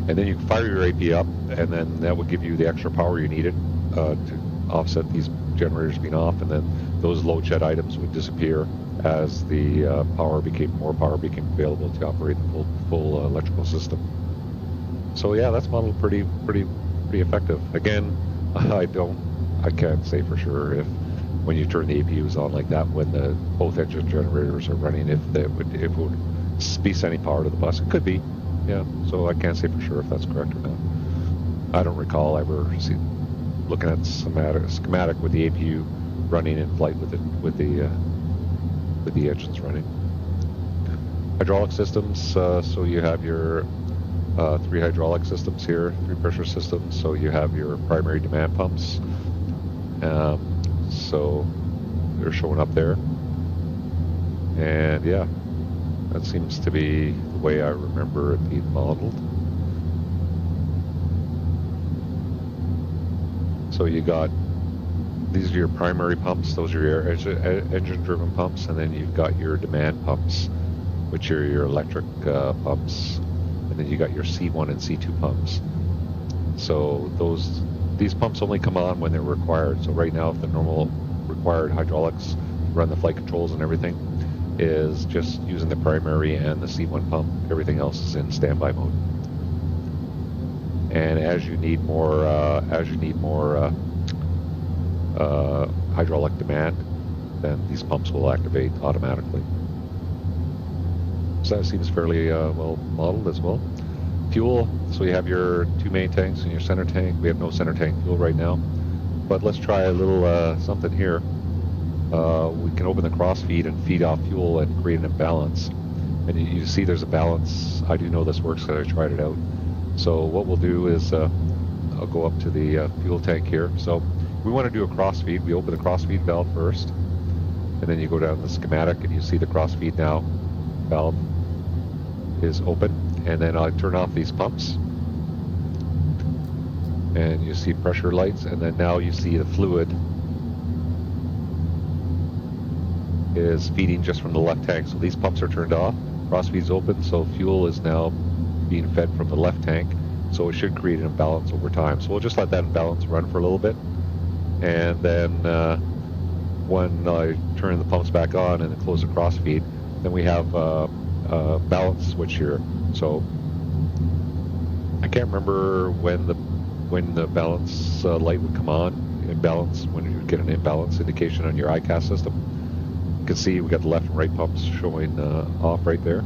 And then you can fire your AP up, and then that would give you the extra power you needed to offset these generators being off, and then those load shed items would disappear as the more power became available to operate the full electrical system. So yeah, that's modeled pretty effective. Again, I can't say for sure if when you turn the APUs on like that, when both engine generators are running, if it would be sending power to the bus. It could be, yeah. So I can't say for sure if that's correct or not. I don't recall ever looking at schematic with the APU running in flight with the engines running. Hydraulic systems. So you have your 3 hydraulic systems here, 3 pressure systems. So you have your primary demand pumps. So they're showing up there. And yeah, that seems to be the way I remember it being modeled. So you got, these are your primary pumps, those are your engine-driven pumps, and then you've got your demand pumps, which are your electric pumps, and then you got your C1 and C2 pumps. So these pumps only come on when they're required. So right now, if the normal required hydraulics run the flight controls and everything is just using the primary and the C1 pump, everything else is in standby mode. And as you need more hydraulic demand, then these pumps will activate automatically. So that seems fairly well modeled as well. Fuel, so you have your two main tanks and your center tank. We have no center tank fuel right now, but let's try a little something here. We can open the cross feed and feed off fuel and create an imbalance. And you see there's a balance. I do know this works because I tried it out. So what we'll do is I'll go up to the fuel tank here. So we want to do a cross feed. We open the cross feed valve first, and then you go down the schematic and you see the cross feed now valve is open. And then I turn off these pumps, and you see pressure lights, and then now you see the fluid is feeding just from the left tank. So these pumps are turned off, cross feed's open, so fuel is now being fed from the left tank, so it should create an imbalance over time. So we'll just let that imbalance run for a little bit, and then when I turn the pumps back on and close the cross feed, then we have a balance switch here. So I can't remember when the balance light would come on. Imbalance, when you get an imbalance indication on your ICAS system. You can see we got the left and right pumps showing off right there.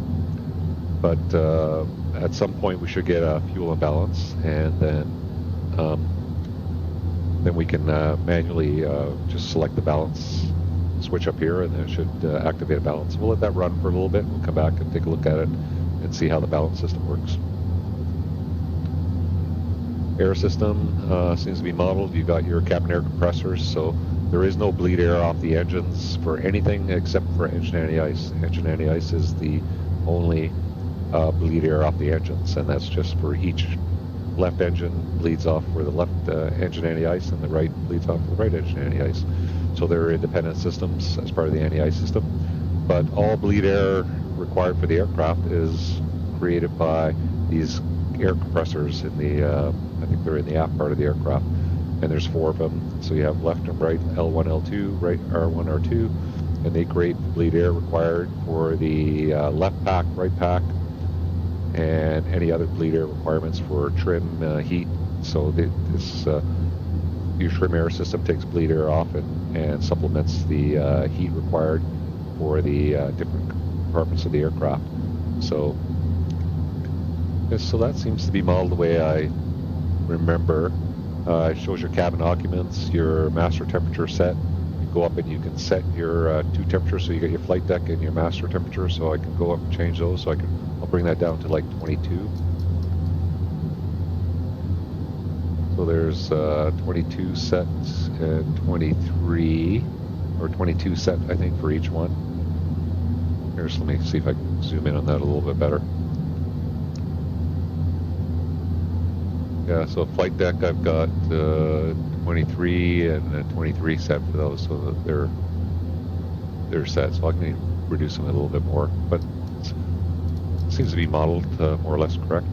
But at some point we should get a fuel imbalance, and then we can manually just select the balance switch up here, and then it should activate a balance. We'll let that run for a little bit. We'll come back and take a look at it and see how the balance system works. Air system seems to be modeled. You've got your cabin air compressors, so there is no bleed air off the engines for anything except for engine anti-ice. Engine anti-ice is the only bleed air off the engines, and that's just for each left engine bleeds off for the left engine anti-ice, and the right bleeds off for the right engine anti-ice. So they're independent systems as part of the anti-ice system. But all bleed air required for the aircraft is created by these air compressors in the, I think they're in the aft part of the aircraft, and there's 4 of them. So you have left and right, L1, L2, right, R1, R2, and they create the bleed air required for the left pack, right pack, and any other bleed air requirements for trim, heat. So your trim air system takes bleed air off and supplements the heat required for the different compartments of the aircraft. So that seems to be modeled the way I remember. It shows your cabin occupants, your master temperature set. You go up and you can set your 2 temperatures, so you got your flight deck and your master temperature. So I can go up and change those. So I'll bring that down to like 22. So there's 22 sets and 23, or 22 set, I think, for each one. Here's, let me see if I can zoom in on that a little bit better. Yeah, so flight deck, I've got 23 and a 23 set for those, so that they're set. So I can reduce them a little bit more, but it seems to be modeled more or less correct.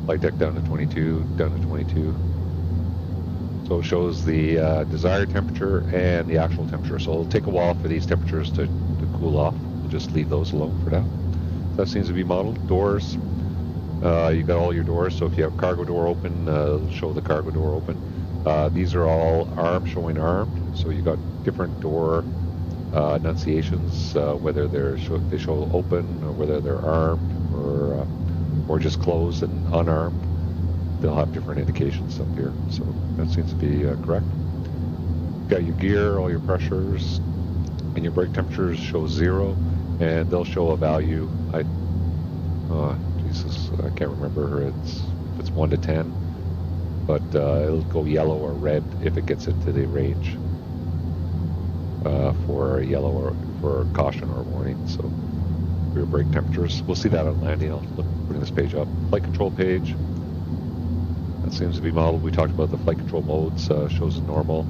Flight deck down to 22, down to 22. So it shows the desired temperature and the actual temperature. So it'll take a while for these temperatures to cool off. We'll just leave those alone for now. That seems to be modeled. Doors, you've got all your doors. So if you have cargo door open, it'll show the cargo door open. These are all armed, showing armed. So you've got different door enunciations, whether they show open or whether they're armed or just closed and unarmed. They'll have different indications up here, so that seems to be correct. You've got your gear, all your pressures, and your brake temperatures show 0, and they'll show a value. I can't remember if it's 1 to 10, but it'll go yellow or red if it gets into the range for yellow or for caution or warning. So for your brake temperatures, we'll see that on landing. I'll bring this page up. Flight control page. That seems to be modeled. We talked about the flight control modes. Shows normal.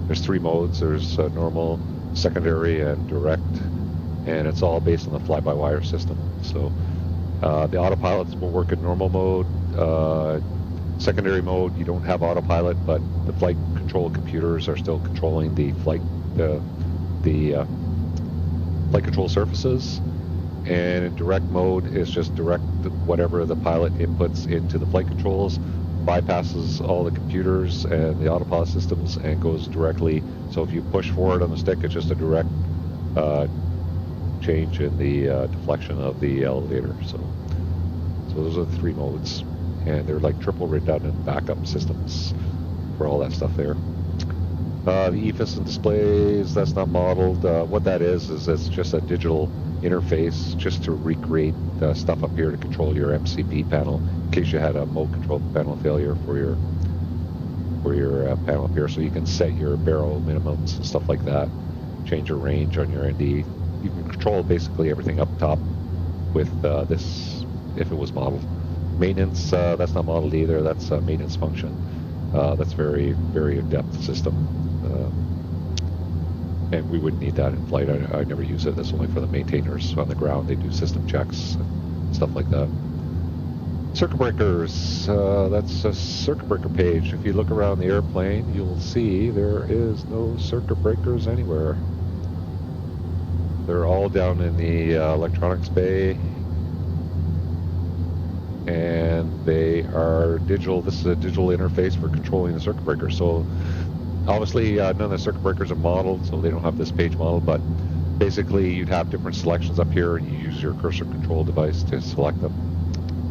There's 3 modes. There's normal, secondary, and direct, and it's all based on the fly-by-wire system. So the autopilots will work in normal mode. Secondary mode, you don't have autopilot, but the flight control computers are still controlling the flight control surfaces. And in direct mode, it's just direct whatever the pilot inputs into the flight controls, bypasses all the computers and the autopilot systems, and goes directly. So if you push forward on the stick, it's just a direct change in the deflection of the elevator. So those are the 3 modes, and they're like triple redundant backup systems for all that stuff there. The EFIS and displays, that's not modeled. What that is it's just a digital interface just to recreate the stuff up here to control your MCP panel in case you had a mode control panel failure for your panel up here. So you can set your barrel minimums and stuff like that, change your range on your ND. You can control basically everything up top with this if it was modeled. Maintenance, that's not modeled either. That's a maintenance function. That's very, very in-depth system. And we wouldn't need that in flight. I never use it. That's only for the maintainers on the ground. They do system checks and stuff like that. Circuit breakers, that's a circuit breaker page. If you look around the airplane, you'll see there is no circuit breakers anywhere. They're all down in the electronics bay, and they are digital. This is a digital interface for controlling the circuit breaker. So obviously none of the circuit breakers are modeled, so they don't have this page model, but basically you'd have different selections up here, and you use your cursor control device to select them.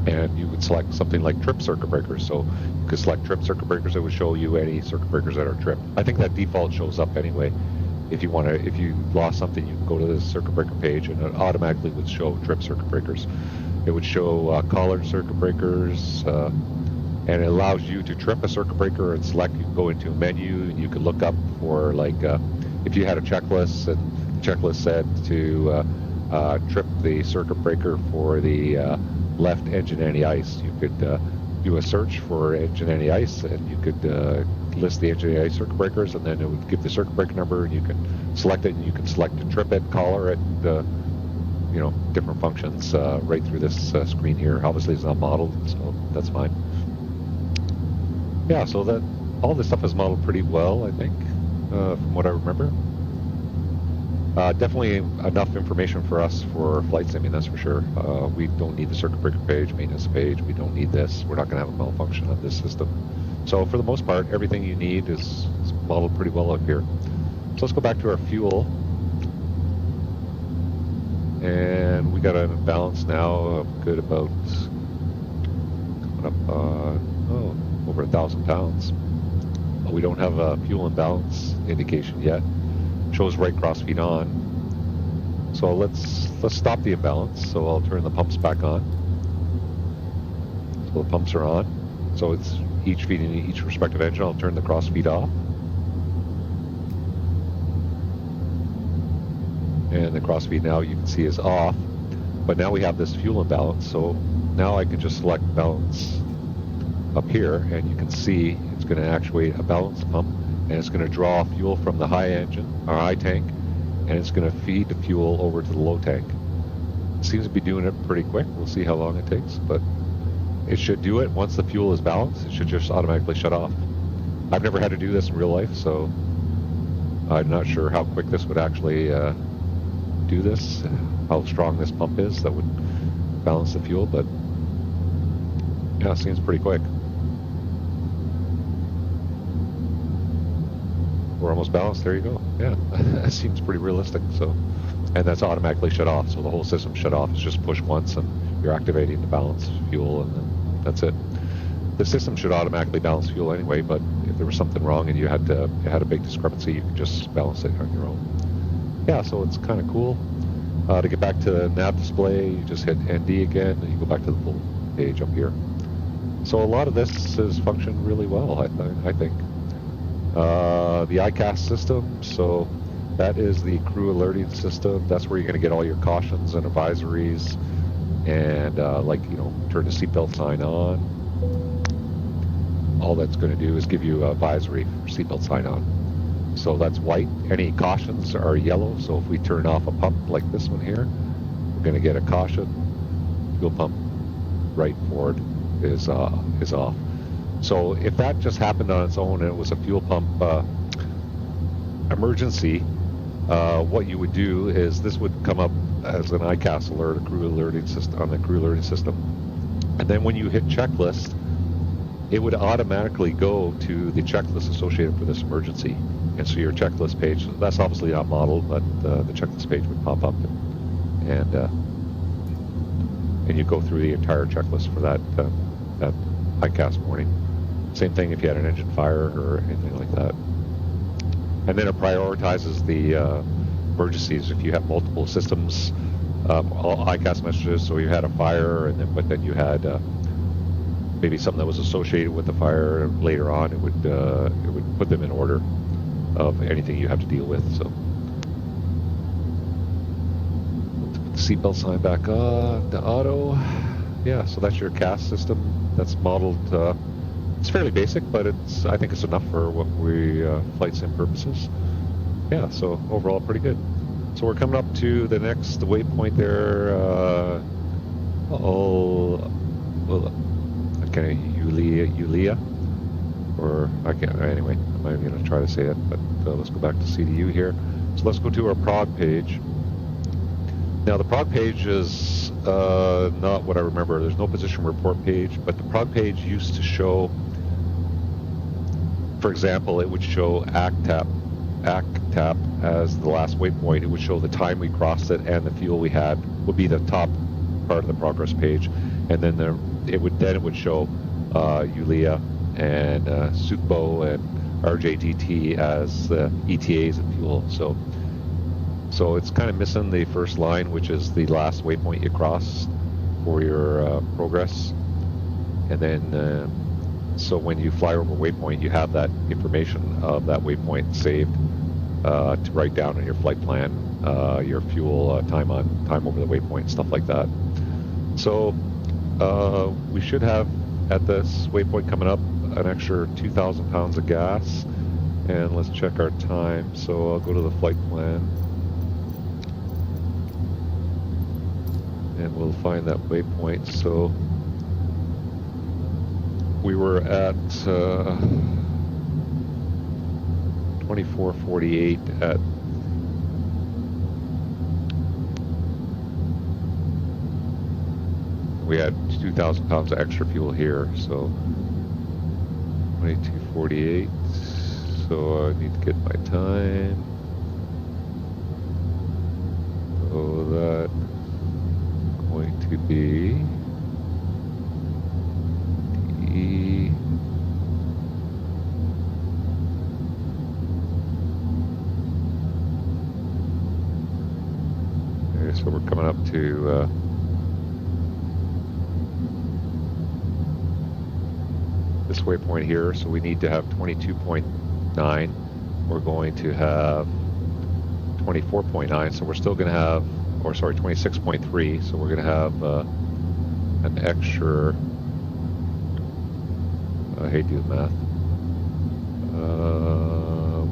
And you would select something like trip circuit breakers. So you could select trip circuit breakers. It would show you any circuit breakers that are tripped. I think that default shows up anyway. If you lost something, you can go to the circuit breaker page, and it automatically would show trip circuit breakers. It would show collared circuit breakers, and it allows you to trip a circuit breaker and select. You can go into a menu, and you can look up for, like, if you had a checklist, and the checklist said to trip the circuit breaker for the left engine anti-ice. You could do a search for engine anti-ice, and you could list the engine anti-ice circuit breakers, and then it would give the circuit breaker number, and you can select it, and you can select to trip it, collar it, different functions right through this screen here. Obviously it's not modeled, so that's fine. Yeah, so that all this stuff is modeled pretty well, I think, from what I remember. Definitely enough information for us for flight simming, that's for sure. We don't need the circuit breaker page, maintenance page. We don't need this. We're not going to have a malfunction on this system. So for the most part, everything you need is modeled pretty well up here. So let's go back to our fuel. And we got an imbalance now of good about coming up over 1,000 pounds. But we don't have a fuel imbalance indication yet. Shows right cross feed on. So let's stop the imbalance. So I'll turn the pumps back on. So the pumps are on. So it's each feeding each respective engine. I'll turn the cross feed off. And the cross feed now you can see is off. But now we have this fuel imbalance. So now I can just select balance up here, and you can see it's going to actuate a balance pump. And it's going to draw fuel from the high engine, or high tank, and it's going to feed the fuel over to the low tank. It seems to be doing it pretty quick. We'll see how long it takes, but it should do it. Once the fuel is balanced, it should just automatically shut off. I've never had to do this in real life, so I'm not sure how quick this would actually do this, how strong this pump is that would balance the fuel, but yeah, it seems pretty quick. We're almost balanced. There you go. Yeah, that seems pretty realistic. So, and that's automatically shut off. So the whole system shut off. It's just push once, and you're activating the balance fuel, and then that's it. The system should automatically balance fuel anyway. But if there was something wrong and you had a big discrepancy, you can just balance it on your own. Yeah, so it's kind of cool. To get back to the nav display, you just hit ND again, and you go back to the full page up here. So a lot of this has functioned really well, I think. The ICAS system, so that is the crew alerting system. That's where you're going to get all your cautions and advisories, and turn the seatbelt sign on. All that's going to do is give you an advisory for seatbelt sign on. So that's white. Any cautions are yellow. So if we turn off a pump like this one here, we're going to get a caution. Fuel pump right forward is off. So if that just happened on its own and it was a fuel pump emergency, what you would do is this would come up as an ICAS alert, a crew alerting system on the crew alerting system, and then when you hit checklist, it would automatically go to the checklist associated for this emergency. And so your checklist page, that's obviously not modeled, but the checklist page would pop up, and you go through the entire checklist for that ICAS warning. Same thing if you had an engine fire or anything like that. And then it prioritizes the emergencies. If you have multiple systems, all ICAS messages, so you had a fire, but then you had maybe something that was associated with the fire later on, it would put them in order of anything you have to deal with. So let's put the seatbelt sign back on, the auto. Yeah, so that's your CAS system. That's modeled. It's fairly basic, but I think it's enough for what we flight sim purposes. Yeah, so overall pretty good. So we're coming up to the next waypoint there. Yulia, or I can't. Anyway, I'm not even going to try to say it, but let's go back to CDU here. So let's go to our prog page. Now the prog page is not what I remember. There's no position report page, but the prog page used to show, for example, it would show ACTAP as the last waypoint. It would show the time we crossed it and the fuel we had would be the top part of the progress page, and then it would show Yulia and Sukbo and RJTT as ETAs and fuel. So it's kind of missing the first line, which is the last waypoint you cross for your progress. And then, so when you fly over waypoint, you have that information of that waypoint saved to write down on your flight plan, your fuel time over the waypoint, stuff like that. So we should have at this waypoint coming up an extra 2,000 pounds of gas. And let's check our time. So I'll go to the flight plan, and we'll find that waypoint. So we were at 2448 at we had 2,000 pounds of extra fuel here, so 2248. So I need to get my time. So that's going to be E. Okay, so we're coming up to this waypoint here, so we need to have 22.9. We're going to have 24.9, so we're still going to have, 26.3, so we're going to have an extra, I hate doing math,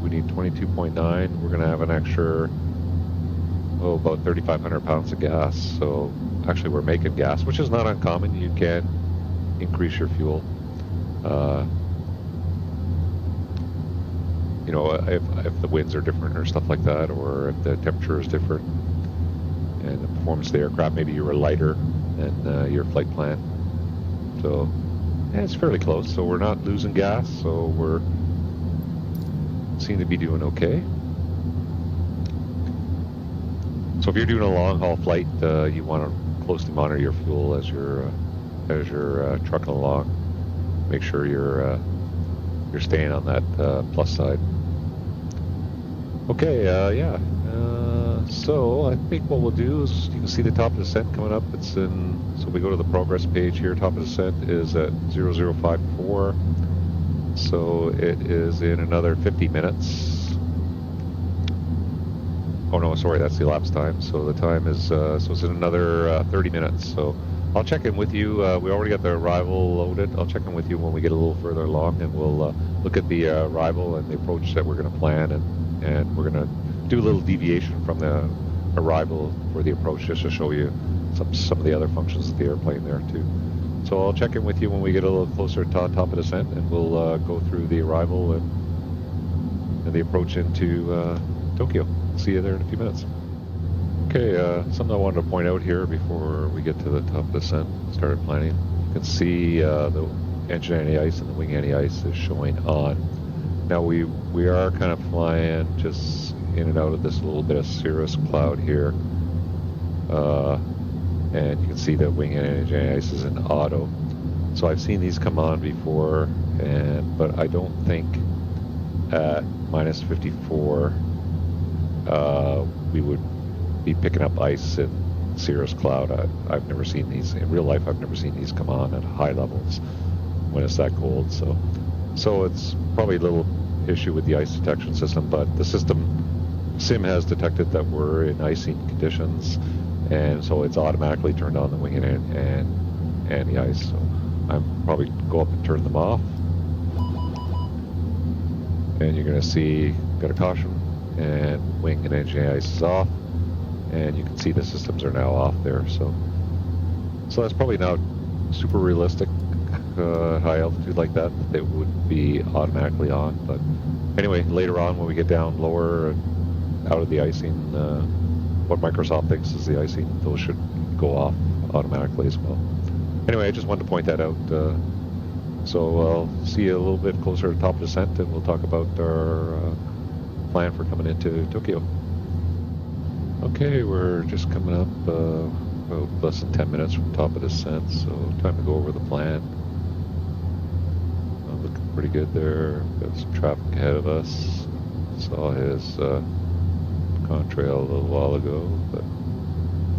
we need 22.9, we're going to have an extra, about 3,500 pounds of gas. So actually we're making gas, which is not uncommon. You can increase your fuel. You know, if the winds are different or stuff like that, or if the temperature is different and the performance of the aircraft, maybe you were lighter than your flight plan. So yeah, it's fairly close. So we're not losing gas, so we're seem to be doing okay. So if you're doing a long haul flight, you want to closely monitor your fuel as you're trucking along. Make sure you're staying on that plus side. Okay, yeah. So I think what we'll do is you can see the top of descent coming up. It's in. So we go to the progress page here. Top of descent is at 0054. So it is in another 50 minutes. Oh no, sorry, that's the elapsed time. So the time is so it's in another 30 minutes. So I'll check in with you. We already got the arrival loaded. I'll check in with you when we get a little further along, and we'll look at the arrival and the approach that we're going to plan, and we're going to do a little deviation from the arrival for the approach, just to show you some of the other functions of the airplane there too. So I'll check in with you when we get a little closer to top of descent, and we'll go through the arrival and the approach into Tokyo. See you there in a few minutes. Okay, something I wanted to point out here before we get to the top of descent, started planning. You can see the engine anti-ice and the wing anti-ice is showing on. Now we are kind of flying just in and out of this little bit of cirrus cloud here. And you can see the wing and engine anti-ice is in auto. So I've seen these come on before, but I don't think at minus 54 we would be picking up ice in cirrus cloud. I've never seen these in real life. I've never seen these come on at high levels when it's that cold. So it's probably a little issue with the ice detection system, but the sim has detected that we're in icing conditions, and so it's automatically turned on the wing and the ice. So I'm probably go up and turn them off, and you're going to see got a caution and wing and engine ice is off, and you can see the systems are now off there. So that's probably not super realistic. High altitude like that, they would be automatically on. But anyway, later on when we get down lower and out of the icing, what Microsoft thinks is the icing, those should go off automatically as well. Anyway, I just wanted to point that out. So I'll see you a little bit closer to top of descent, and we'll talk about our plan for coming into Tokyo. Okay, we're just coming up about less than 10 minutes from top of descent, so time to go over the plan. Looking pretty good there. Got some traffic ahead of us. Saw his contrail a little while ago, but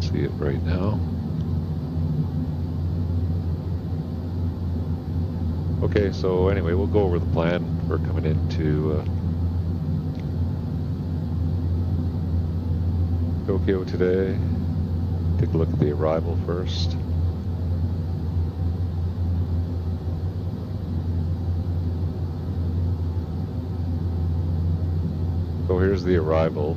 see it right now. Okay, so anyway, we'll go over the plan for coming into Tokyo today. Take a look at the arrival first. So here's the arrival.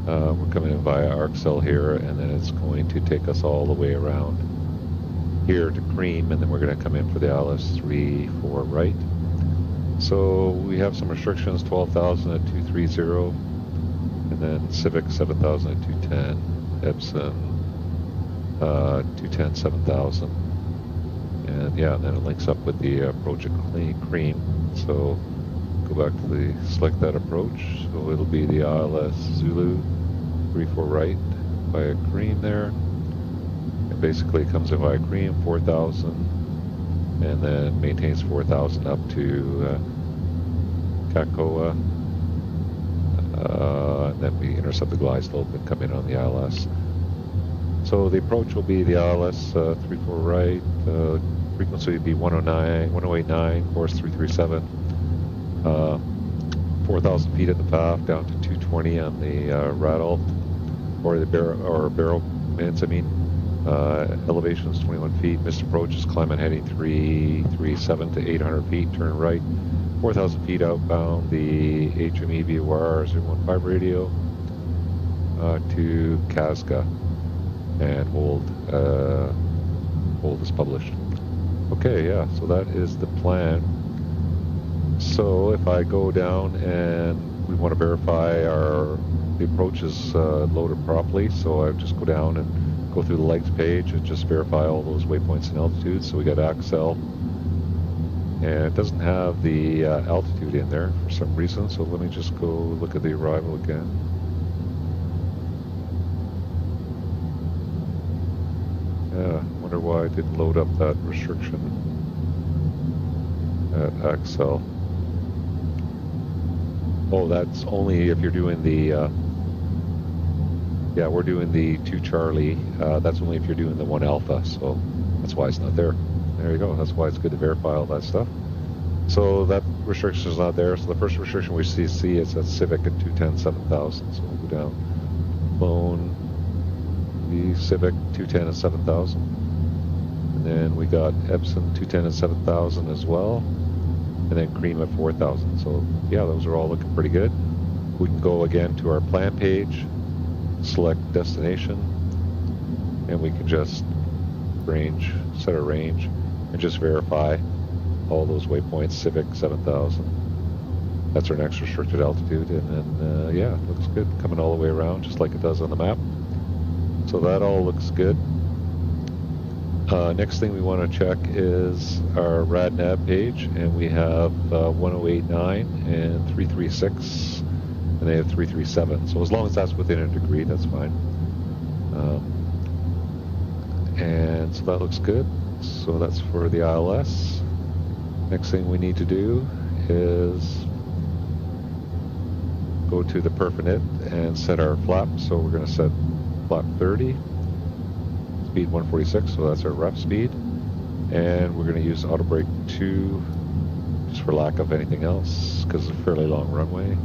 We're coming in via Arcel here, and then it's going to take us all the way around here to Cream, and then we're going to come in for the ILS 3-4 right. So we have some restrictions: 12,000 at 230, and then Civic 7,000 at 210, Epson 210 7,000, and yeah, and then it links up with the approach at Cream. So go back to the select that approach. So it'll be the ILS Zulu 3-4 right via Cream there. It basically comes in via Cream 4,000, and then maintains 4,000 up to Kakoa. And then we intercept the glide slope and come in on the ILS. So the approach will be the ILS 3-4 right. Frequency would be 1089, course 337. 4,000 feet at the FAF, down to 220 on the rattle, or the barrel minutes, I mean. Elevation is 21 feet. Missed approach is climb and heading 337 to 800 feet, turn right. 4,000 feet outbound, the HME VOR 015 radio to Kazga, and hold is published. Okay, yeah, so that is the plan. So if I go down and we want to verify the approach is loaded properly, so I just go down and go through the legs page and just verify all those waypoints and altitudes. So we got Axel, and it doesn't have the altitude in there for some reason, so let me just go look at the arrival again. Yeah, wonder why I didn't load up that restriction at Axel. Oh, that's only if you're doing the yeah, we're doing the 2 Charlie. That's only if you're doing the 1 Alpha, so that's why it's not there. There you go. That's why it's good to verify all that stuff. So that restriction is not there. So the first restriction we see is at Civic at 210 7,000. So we'll go down, clone the Civic 210 and 7,000, and then we got Epson 210 and 7,000 as well, and then Cream at 4,000. So yeah, those are all looking pretty good. We can go again to our plan page, select destination, and we can just range, set a range, and just verify all those waypoints. Civic 7,000. That's our next restricted altitude, and then yeah, it looks good coming all the way around just like it does on the map. So that all looks good. Next thing we want to check is our RadNav page, and we have 1089 and 336, and they have 337. So as long as that's within a degree, that's fine. And so that looks good. So that's for the ILS. Next thing we need to do is go to the perfinit and set our flap. So we're going to set flap 30. Speed 146, so that's our ref speed, and we're going to use auto brake 2 just for lack of anything else because it's a fairly long runway.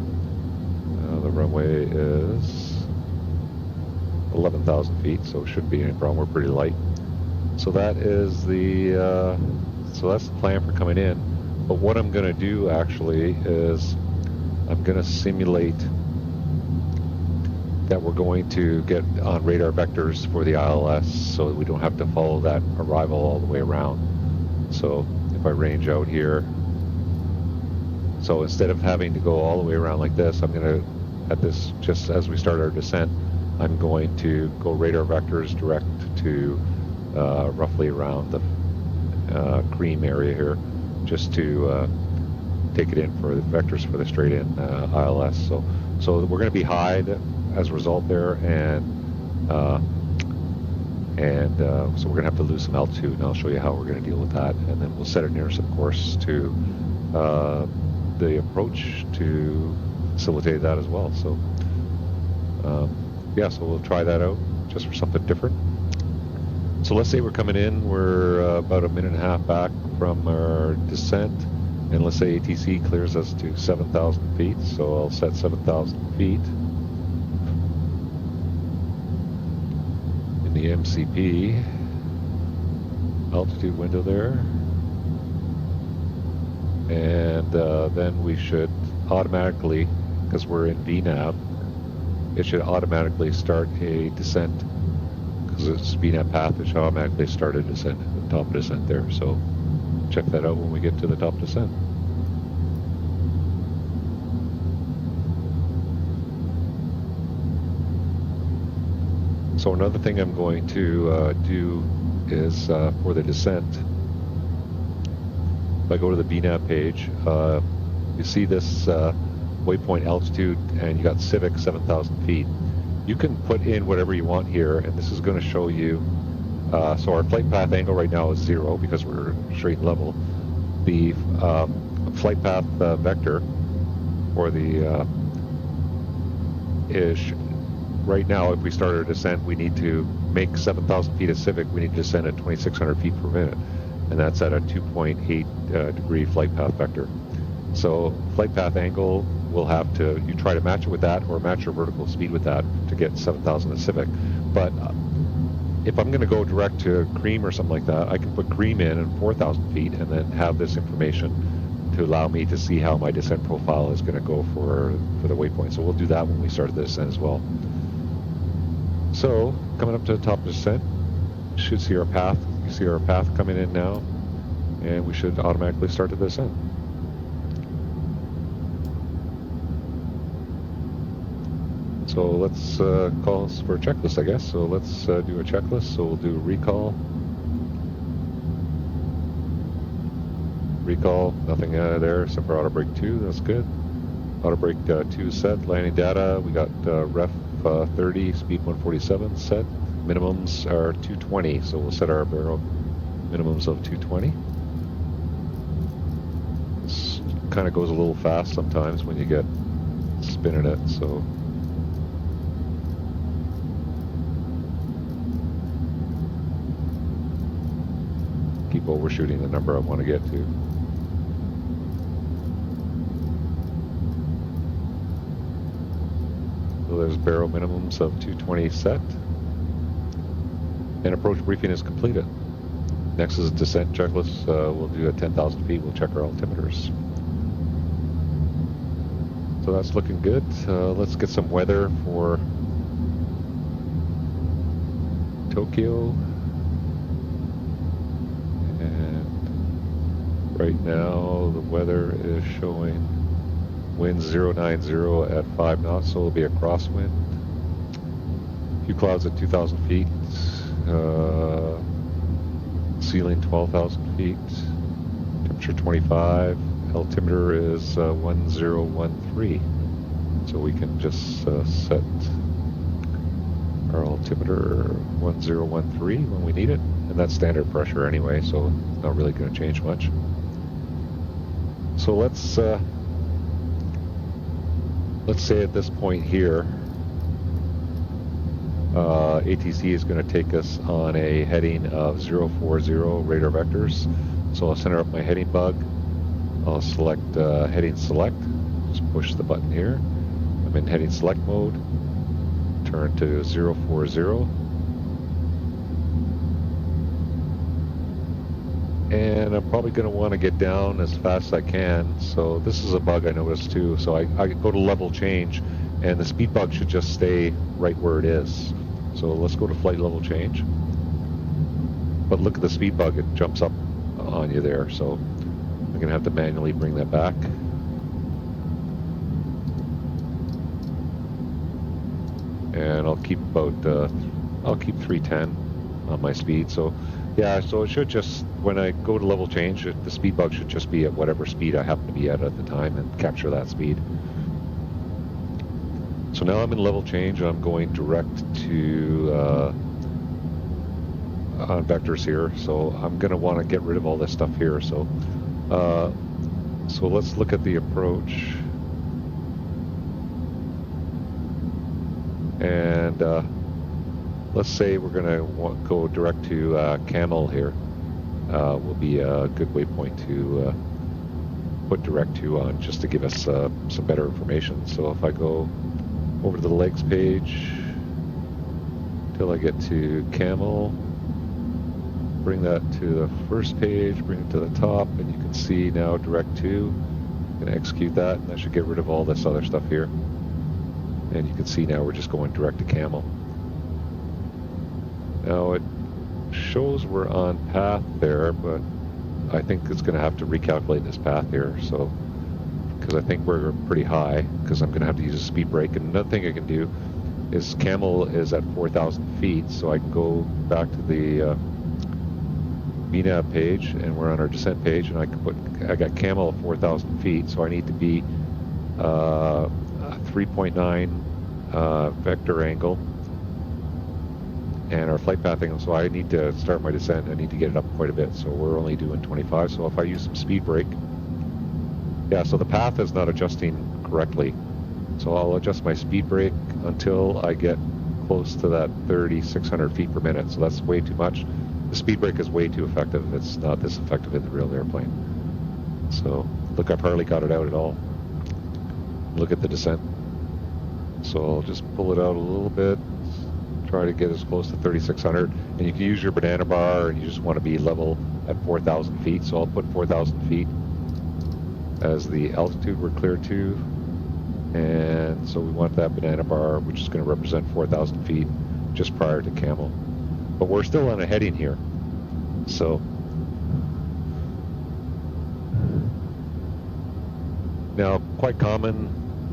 The runway is 11,000 feet, so it shouldn't be any problem. We're pretty light. So that is that's the plan for coming in. But what I'm going to do actually is I'm going to simulate that we're going to get on radar vectors for the ILS so that we don't have to follow that arrival all the way around. So if I range out here, so instead of having to go all the way around like this, I'm going to, at this, just as we start our descent, I'm going to go radar vectors direct to roughly around the cream area here, just to take it in for the vectors for the straight in ILS. So we're going to be high as a result there, and so we're going to have to lose some altitude, and I'll show you how we're going to deal with that, and then we'll set an intercept course to the approach to facilitate that as well. So yeah, so we'll try that out just for something different. So let's say we're coming in, we're about a minute and a half back from our descent, and let's say ATC clears us to 7,000 feet, so I'll set 7,000 feet in the MCP altitude window there, and then we should automatically, because we're in VNAV, it should automatically start a descent, because it's VNAV path, it should automatically start a descent, the top descent there. So check that out when we get to the top descent. So another thing I'm going to do is for the descent, if I go to the VNAV page, you see this waypoint altitude, and you got Civic 7,000 feet. You can put in whatever you want here, and this is going to show you, so our flight path angle right now is 0 because we're straight and level. The flight path vector, or the is right now, if we start our descent, we need to make 7,000 feet of Civic, we need to descend at 2,600 feet per minute, and that's at a 2.8 degree flight path vector. So flight path angle, we'll have to, you try to match it with that, or match your vertical speed with that to get 7,000 of Civic. But if I'm going to go direct to cream or something like that, I can put cream in at 4,000 feet and then have this information to allow me to see how my descent profile is going to go for the waypoint. So we'll do that when we start the descent as well. So coming up to the top of the descent, you should see our path. You see our path coming in now, and we should automatically start the descent. So let's call this for a checklist, I guess. So let's do a checklist. So we'll do a recall. Recall, nothing there except for auto brake 2. That's good. Auto brake 2 set. Landing data, we got ref 30, speed 147 set. Minimums are 220, so we'll set our barrel minimums of 220. This kind of goes a little fast sometimes when you get spinning it, so. Keep overshooting the number I want to get to. So there's barrel minimums of 220 set. And approach briefing is completed. Next is a descent checklist. We'll do at 10,000 feet. We'll check our altimeters. So that's looking good. Let's get some weather for Right now, the weather is showing winds 090 at 5 knots, so it'll be a crosswind. A few clouds at 2,000 feet. Ceiling 12,000 feet. Temperature 25. Altimeter is 1013. So we can just set our altimeter 1013 when we need it. And that's standard pressure anyway, so not really going to change much. So let's say at this point here, ATC is going to take us on a heading of 040 radar vectors. So I'll center up my heading bug. I'll select heading select. Just push the button here. I'm in heading select mode. Turn to 040. And I'm probably going to want to get down as fast as I can. So this is a bug I noticed too. So I go to level change, and the speed bug should just stay right where it is. So let's go to flight level change. But look at the speed bug, it jumps up on you there. So I'm going to have to manually bring that back. And I'll keep 310 on my speed. So yeah, so it should just, when I go to level change, the speed bug should just be at whatever speed I happen to be at the time and capture that speed. So now I'm in level change. I'm going direct to on vectors here. So I'm going to want to get rid of all this stuff here. So so let's look at the approach. And let's say we're going to go direct to Camel here. Will be a good waypoint to put direct to on, just to give us some better information. So if I go over to the legs page till I get to Camel, bring that to the first page, bring it to the top, and you can see now direct to. I'm going to execute that, and that should get rid of all this other stuff here. And you can see now we're just going direct to Camel. Now it shows we're on path there, but I think it's going to have to recalculate this path here. So, because I think we're pretty high, because I'm going to have to use a speed brake. And another thing I can do is Camel is at 4,000 feet, so I can go back to the VNAV page, and we're on our descent page, and I got Camel at 4,000 feet, so I need to be 3.9 vector angle and our flight path angle. So I need to start my descent. I need to get it up quite a bit. So we're only doing 25. So if I use some speed brake, yeah, so the path is not adjusting correctly. So I'll adjust my speed brake until I get close to that 3,600 feet per minute. So that's way too much. The speed brake is way too effective. It's not this effective in the real airplane. So look, I've hardly got it out at all. Look at the descent. So I'll just pull it out a little bit, try to get as close to 3,600. And you can use your banana bar, and you just want to be level at 4,000 feet. So I'll put 4,000 feet as the altitude we're clear to. And so we want that banana bar, which is going to represent 4,000 feet just prior to Camel. But we're still on a heading here. So now, quite common,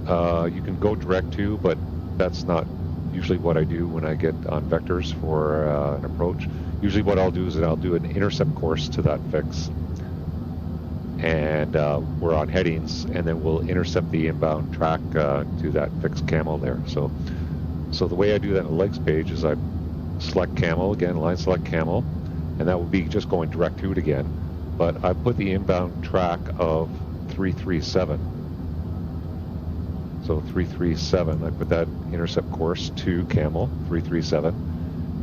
you can go direct to, but that's not usually what I do when I get on vectors for an approach. Usually what I'll do is I'll do an intercept course to that fix, and we're on headings, and then we'll intercept the inbound track to that fixed Camel there. So the way I do that in the legs page is I select Camel again, line select Camel, and that will be just going direct to it again. But I put the inbound track of 337. So 337, I put that intercept course to Camel, 337,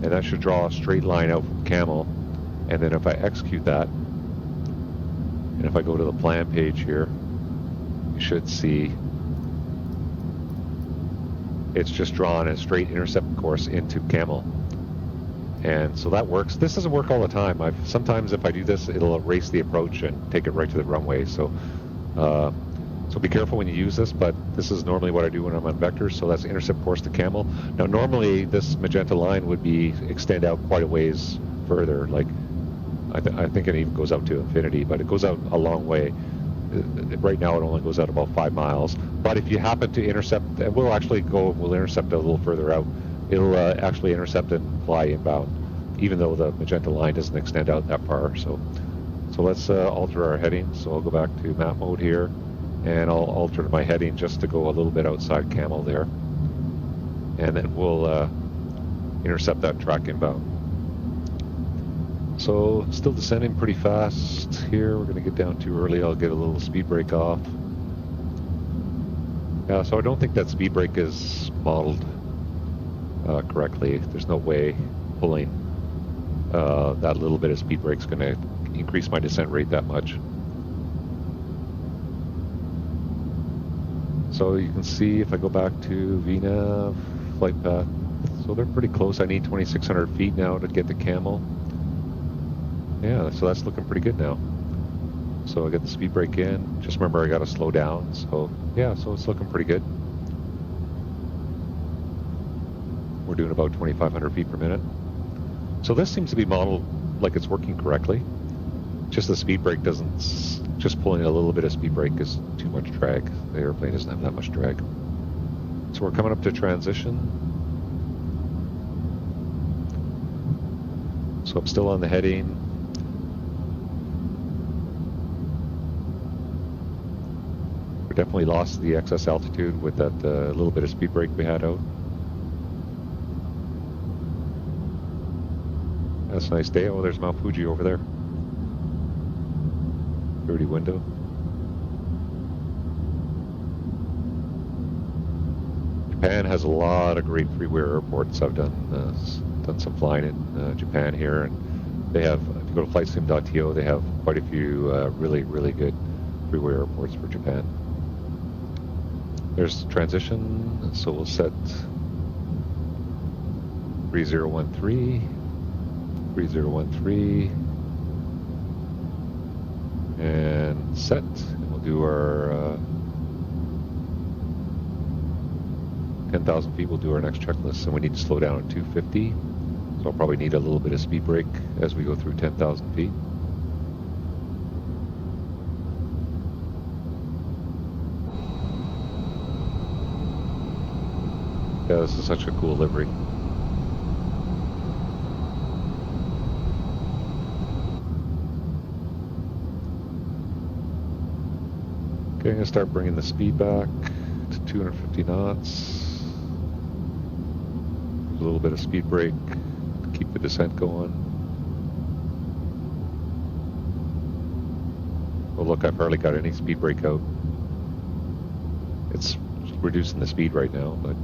and that should draw a straight line out from Camel. And then if I execute that, and if I go to the plan page here, you should see it's just drawn a straight intercept course into Camel. And so that works. This doesn't work all the time. Sometimes if I do this, it'll erase the approach and take it right to the runway. So be careful when you use this, but this is normally what I do when I'm on vectors. So that's intercept course to Camel. Now normally this magenta line would extend out quite a ways further, like I think it even goes out to infinity, but it goes out a long way. Right now it only goes out about 5 miles. But if you happen to intercept, and we'll intercept a little further out, it'll actually intercept and fly inbound, even though the magenta line doesn't extend out that far. So let's alter our heading. So I'll go back to map mode here, and I'll alter my heading just to go a little bit outside Camel there. And then we'll intercept that track inbound. So still descending pretty fast here. We're going to get down too early. I'll get a little speed brake off. Yeah, so I don't think that speed brake is modeled correctly. There's no way pulling that little bit of speed brake is going to increase my descent rate that much. So you can see if I go back to VNAV, flight path, so they're pretty close. I need 2,600 feet now to get to Camel. Yeah, so that's looking pretty good now. So I got the speed brake in. Just remember I got to slow down. So yeah, so it's looking pretty good. We're doing about 2,500 feet per minute. So this seems to be modeled like it's working correctly. Just the speed brake doesn't, just pulling a little bit of speed brake is too much drag. The airplane doesn't have that much drag. So we're coming up to transition. So I'm still on the heading. We definitely lost the excess altitude with that little bit of speed brake we had out. That's a nice day. Oh, there's Mount Fuji over there. Dirty window. Japan has a lot of great freeware airports. I've done some flying in Japan here, and they have, if you go to flightsim.to, they have quite a few really, really good freeware airports for Japan. There's transition, so we'll set 3013, and set, and we'll do our 10,000 feet, we'll do our next checklist, and we need to slow down at 250, so I'll probably need a little bit of speed brake as we go through 10,000 feet. Yeah, this is such a cool livery. Okay, I'm going to start bringing the speed back to 250 knots. A little bit of speed brake to keep the descent going. Oh look, I've hardly got any speed brake out. It's reducing the speed right now, but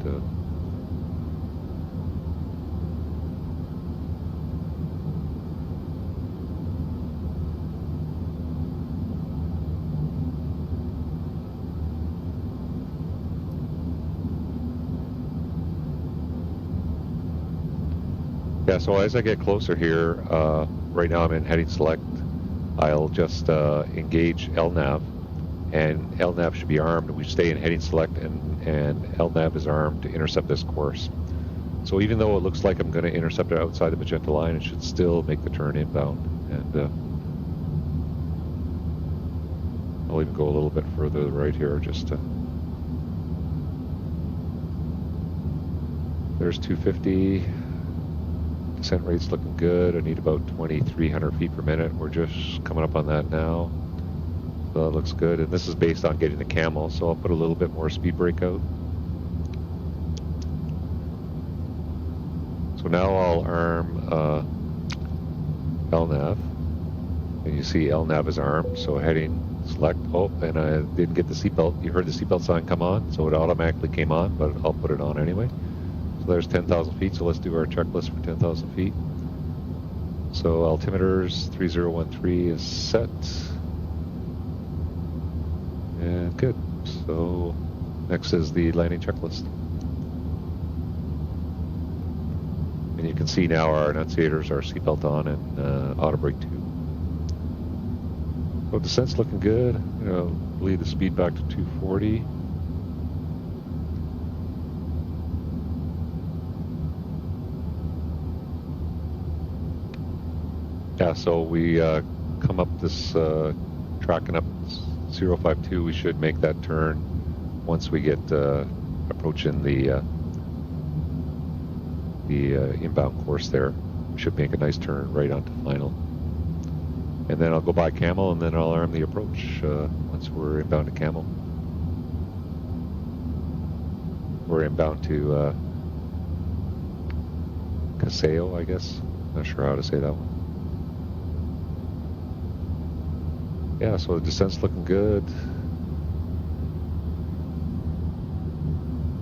yeah, so as I get closer here, right now I'm in heading select, I'll just engage LNAV, and LNAV should be armed. We stay in heading select, and LNAV is armed to intercept this course. So even though it looks like I'm going to intercept it outside the magenta line, it should still make the turn inbound. And I'll even go a little bit further to the right here, just to... There's 250. Descent rate's looking good. I need about 2,300 feet per minute. We're just coming up on that now. So that looks good. And this is based on getting the Camel, so I'll put a little bit more speed brake out. So now I'll arm LNAV. And you see LNAV is armed, so heading select. Oh, and I didn't get the seatbelt. You heard the seatbelt sign come on, so it automatically came on, but I'll put it on anyway. So there's 10,000 feet, so let's do our checklist for 10,000 feet. So altimeters 3013 is set. And good. So next is the landing checklist. And you can see now our annunciators are seatbelt on and auto brake too. So descent's looking good. Lead the speed back to 240. Yeah, so we come up this tracking up 052. We should make that turn once we get approaching the inbound course there. We should make a nice turn right onto final. And then I'll go by Camel, and then I'll arm the approach once we're inbound to Camel. We're inbound to Kaseo, I guess. Not sure how to say that one. Yeah, so the descent's looking good.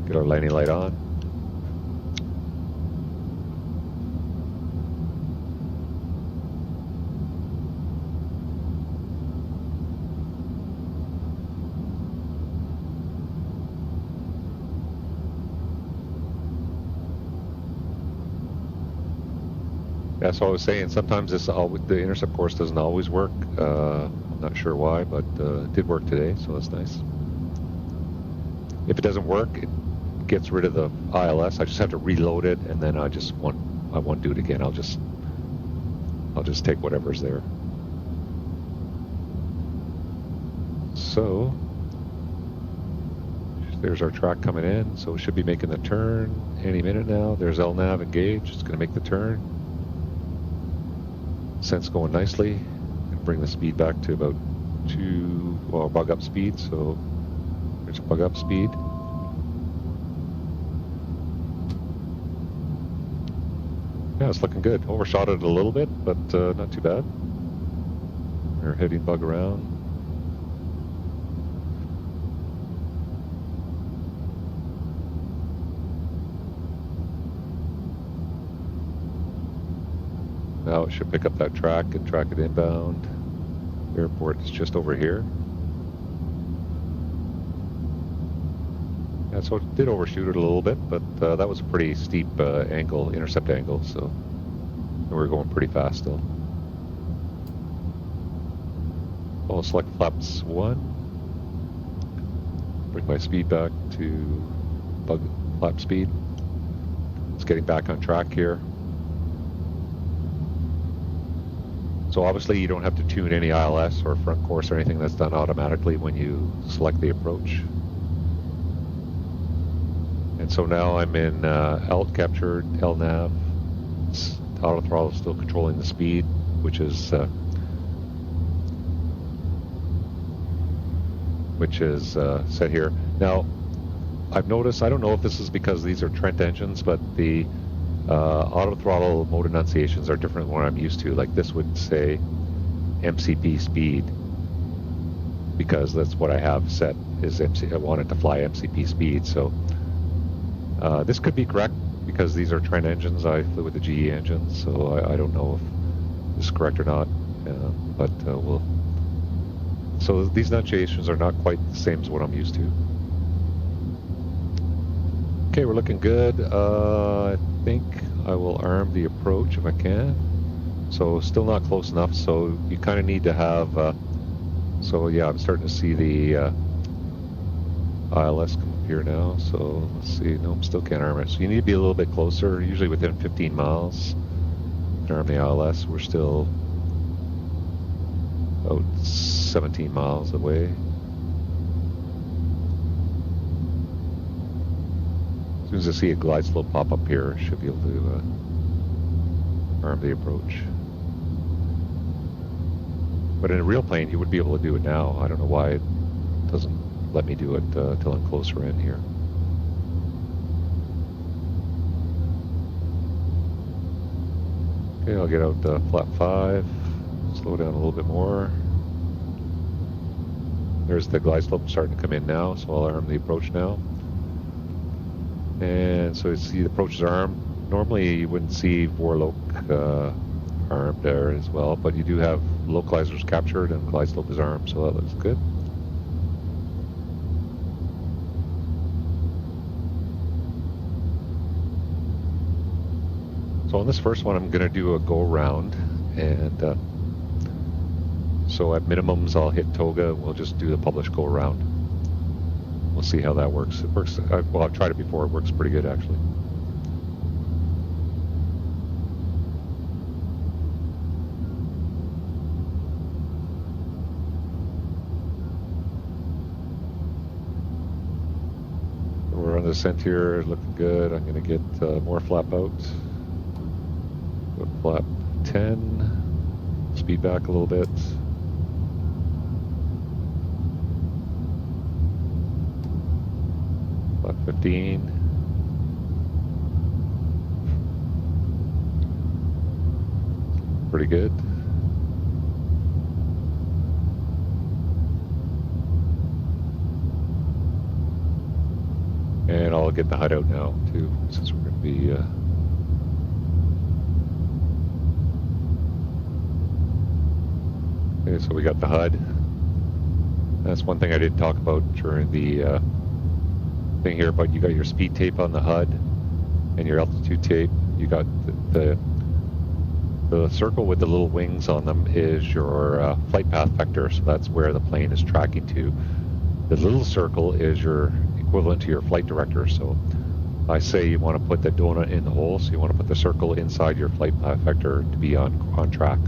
Get our landing light on. Yeah, so I was saying sometimes the intercept course doesn't always work. I'm not sure why, but it did work today, so that's nice. If it doesn't work, it gets rid of the ILS. I just have to reload it, and then I won't do it again. I'll just take whatever's there. So there's our track coming in, so we should be making the turn any minute now. There's LNAV engaged. It's going to make the turn. Descent's going nicely. And bring the speed back to about bug up speed. So there's bug up speed. Yeah, it's looking good. Overshot it a little bit, but not too bad. We're heading bug around. Now it should pick up that track and track it inbound. Airport is just over here. Yeah, so it did overshoot it a little bit, but that was a pretty steep intercept angle, so we were going pretty fast still. I'll select flaps 1. Bring my speed back to bug flap speed. It's getting back on track here. So obviously you don't have to tune any ILS or front course or anything. That's done automatically when you select the approach. And so now I'm in alt captured, LNAV. Auto throttle is still controlling the speed, which is set here. Now I've noticed, I don't know if this is because these are Trent engines, but the auto throttle mode enunciations are different than what I'm used to. Like this would say MCP speed, because that's what I have set is I want it to fly MCP speed. So this could be correct because these are Trent engines. I flew with the GE engines, so I don't know if this is correct or not. But we'll. So these enunciations are not quite the same as what I'm used to. Okay, we're looking good. I think I will arm the approach if I can. So still not close enough, so you kind of need to have, so yeah, I'm starting to see the ILS come up here now, so let's see, no, still can't arm it. So you need to be a little bit closer, usually within 15 miles to arm the ILS. We're still about 17 miles away. As soon as I see a glide slope pop up here, I should be able to arm the approach. But in a real plane, you would be able to do it now. I don't know why it doesn't let me do it till I'm closer in here. Okay, I'll get out flap 5, slow down a little bit more. There's the glide slope starting to come in now, so I'll arm the approach now. And so you see the approach is armed. Normally you wouldn't see Vorloc armed there as well, but you do have localizers captured and glide slope is armed, so that looks good. So on this first one I'm going to do a go around, and so at minimums I'll hit toga and we'll just do the publish go around. We'll see how that works. It works, well, I've tried it before. It works pretty good, actually. on the descent here, looking good. I'm going to get more flap out. Go to flap 10. Speed back a little bit. Flap 15. Pretty good. And I'll get the HUD out now too, since we're going to be okay, so we got the HUD. That's one thing I didn't talk about during the thing here, but you got your speed tape on the HUD and your altitude tape. You got the circle with the little wings on them is your flight path vector, so that's where the plane is tracking to. The little circle is your equivalent to your flight director. So I say you want to put the donut in the hole, so you want to put the circle inside your flight path vector to be on track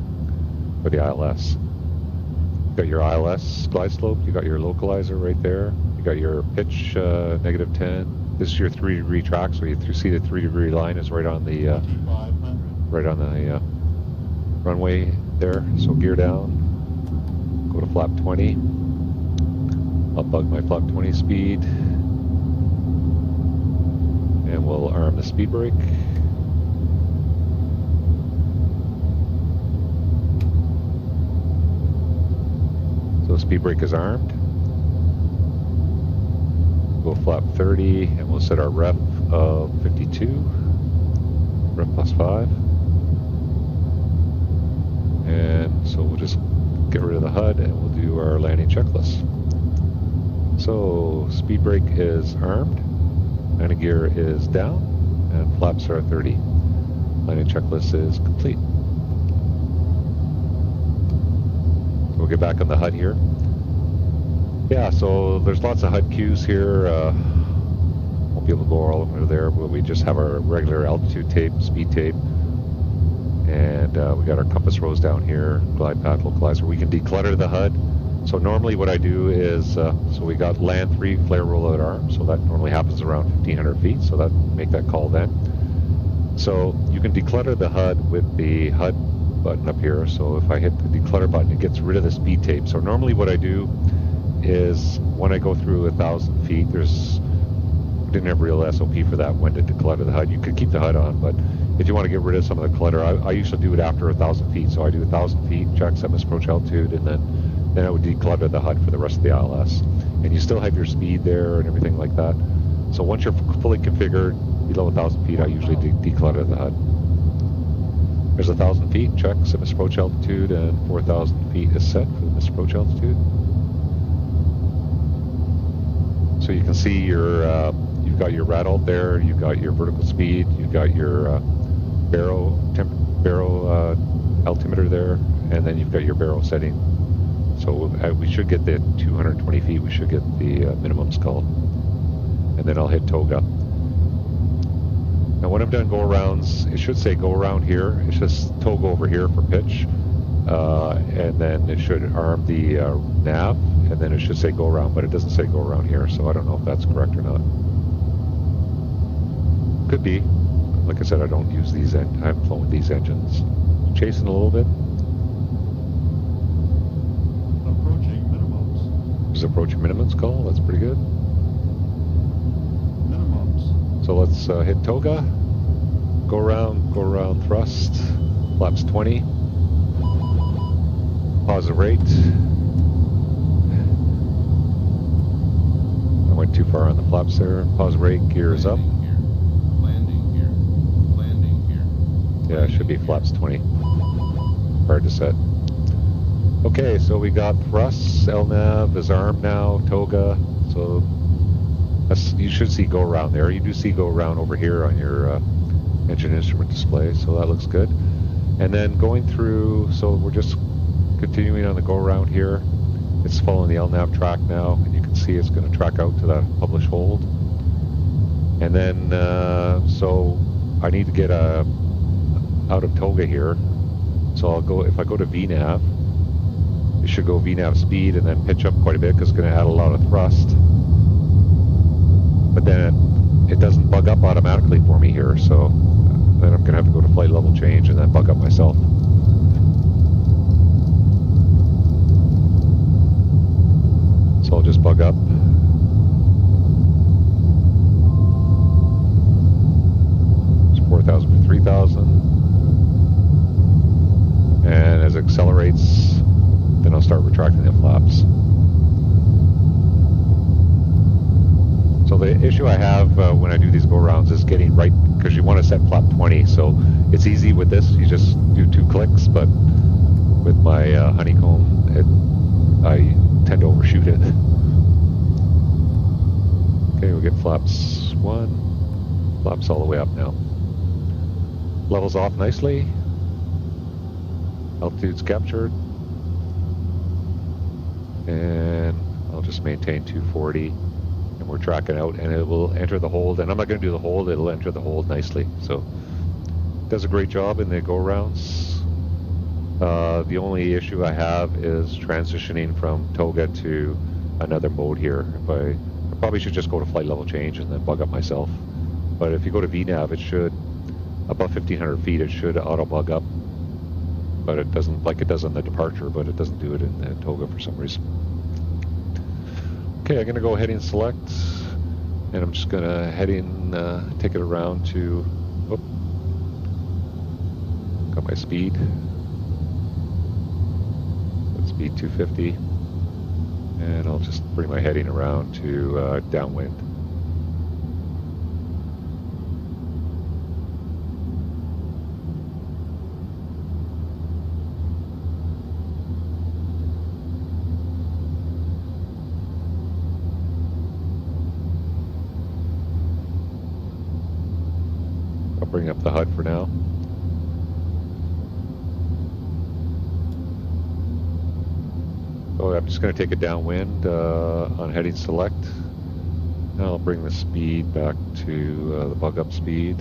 for the ILS. You got your ILS glide slope, you got your localizer right there, you got your pitch -10. This is your 3-degree track, so you see the 3-degree line is right on the runway there. So gear down, go to flap 20. I'll bug my flap 20 speed, and we'll arm the speed brake. So speed brake is armed. We'll flap 30, and we'll set our ref of 52, ref +5. And so we'll just get rid of the HUD and we'll do our landing checklist. So speed brake is armed, landing gear is down, and flaps are 30. Landing checklist is complete. We'll get back on the HUD here. Yeah, so there's lots of HUD cues here. Won't be able to go all over there, but we just have our regular altitude tape, speed tape, and we got our compass rose down here, glide path localizer. We can declutter the HUD. So normally what I do is, so we got land 3 flare rollout arm, so that normally happens around 1,500 feet, so that make that call then. So you can declutter the HUD with the HUD button up here. So if I hit the declutter button, it gets rid of the speed tape. So normally what I do is when I go through 1,000 feet, we didn't have real SOP for that, when to declutter the HUD. You could keep the HUD on, but if you want to get rid of some of the clutter, I usually do it after 1,000 feet. So I do 1,000 feet, check SMS approach altitude, and then I would declutter the HUD for the rest of the ILS. And you still have your speed there and everything like that. So once you're fully configured, below 1,000 feet, I usually declutter the HUD. There's 1,000 feet, check SMS approach altitude, and 4,000 feet is set for the MS approach altitude. So you can see you've got your radalt there, you've got your vertical speed, you've got your barrow altimeter there, and then you've got your barrow setting. So we should get the 220 feet, we should get the minimums called. And then I'll hit toga. Now when I'm done go-arounds, it should say go-around here. It's just toga over here for pitch. And then it should arm the nav, and then it should say go-around, but it doesn't say go-around here, so I don't know if that's correct or not. Could be. Like I said, I don't use these, I haven't flown with these engines. Chasing a little bit. Approaching minimums. Is approaching minimums call? That's pretty good. Minimums. So let's hit toga. Go around thrust. Flaps 20. Positive rate. I went too far on the flaps there. Positive rate, gears up. Landing here. Landing here. Yeah, it should be flaps 20. Hard to set. Okay, so we got thrusts. LNAV is armed now. Toga. So you should see go around there. You do see go around over here on your engine instrument display, so that looks good. And then going through, so we're just continuing on the go around here. It's following the LNAV track now, and you can see it's going to track out to that publish hold. And then, so I need to get out of toga here. So if I go to VNAV, it should go VNAV speed and then pitch up quite a bit because it's going to add a lot of thrust. But then it doesn't bug up automatically for me here, so then I'm going to have to go to flight level change and then bug up myself. So I'll just bug up. It's 4,000 for 3,000. And as it accelerates, then I'll start retracting the flaps. So the issue I have when I do these go-rounds is getting right, because you want to set flap 20. So it's easy with this. You just do 2 clicks, but with my honeycomb, I tend to overshoot it. Okay, we'll get flaps 1. Flaps all the way up now. Levels off nicely. Altitude's captured. And I'll just maintain 240. And we're tracking out, and it will enter the hold. And I'm not going to do the hold, it'll enter the hold nicely. So it does a great job in the go-rounds. The only issue I have is transitioning from toga to another mode here. I probably should just go to flight level change and then bug up myself. But if you go to VNAV, it should, above 1,500 feet, it should auto bug up. But it doesn't, like it does on the departure, but it doesn't do it in toga for some reason. Okay, I'm going to go heading select, and I'm just going to heading, take it around to, whoop, got my speed. Speed 250, and I'll just bring my heading around to downwind. I'll bring up the HUD for now. So I'm just going to take it downwind on heading select. Now I'll bring the speed back to the bug up speed.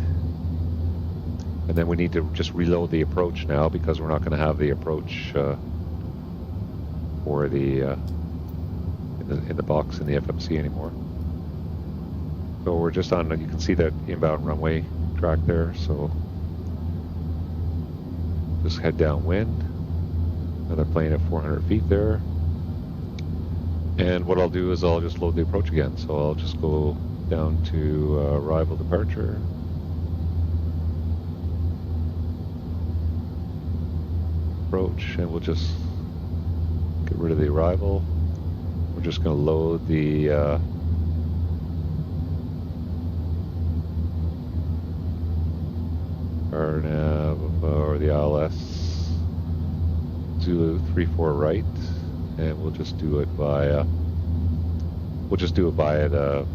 And then we need to just reload the approach now, because we're not going to have the approach for the in the box in the FMC anymore. So we're just on, you can see that inbound runway track there, so just head downwind. Another plane at 400 feet there. And what I'll do is I'll just load the approach again. So I'll just go down to arrival departure. Approach, and we'll just get rid of the arrival. We're just going to load the RNAV or the ILS. Zulu 34 right. And we'll just do it via the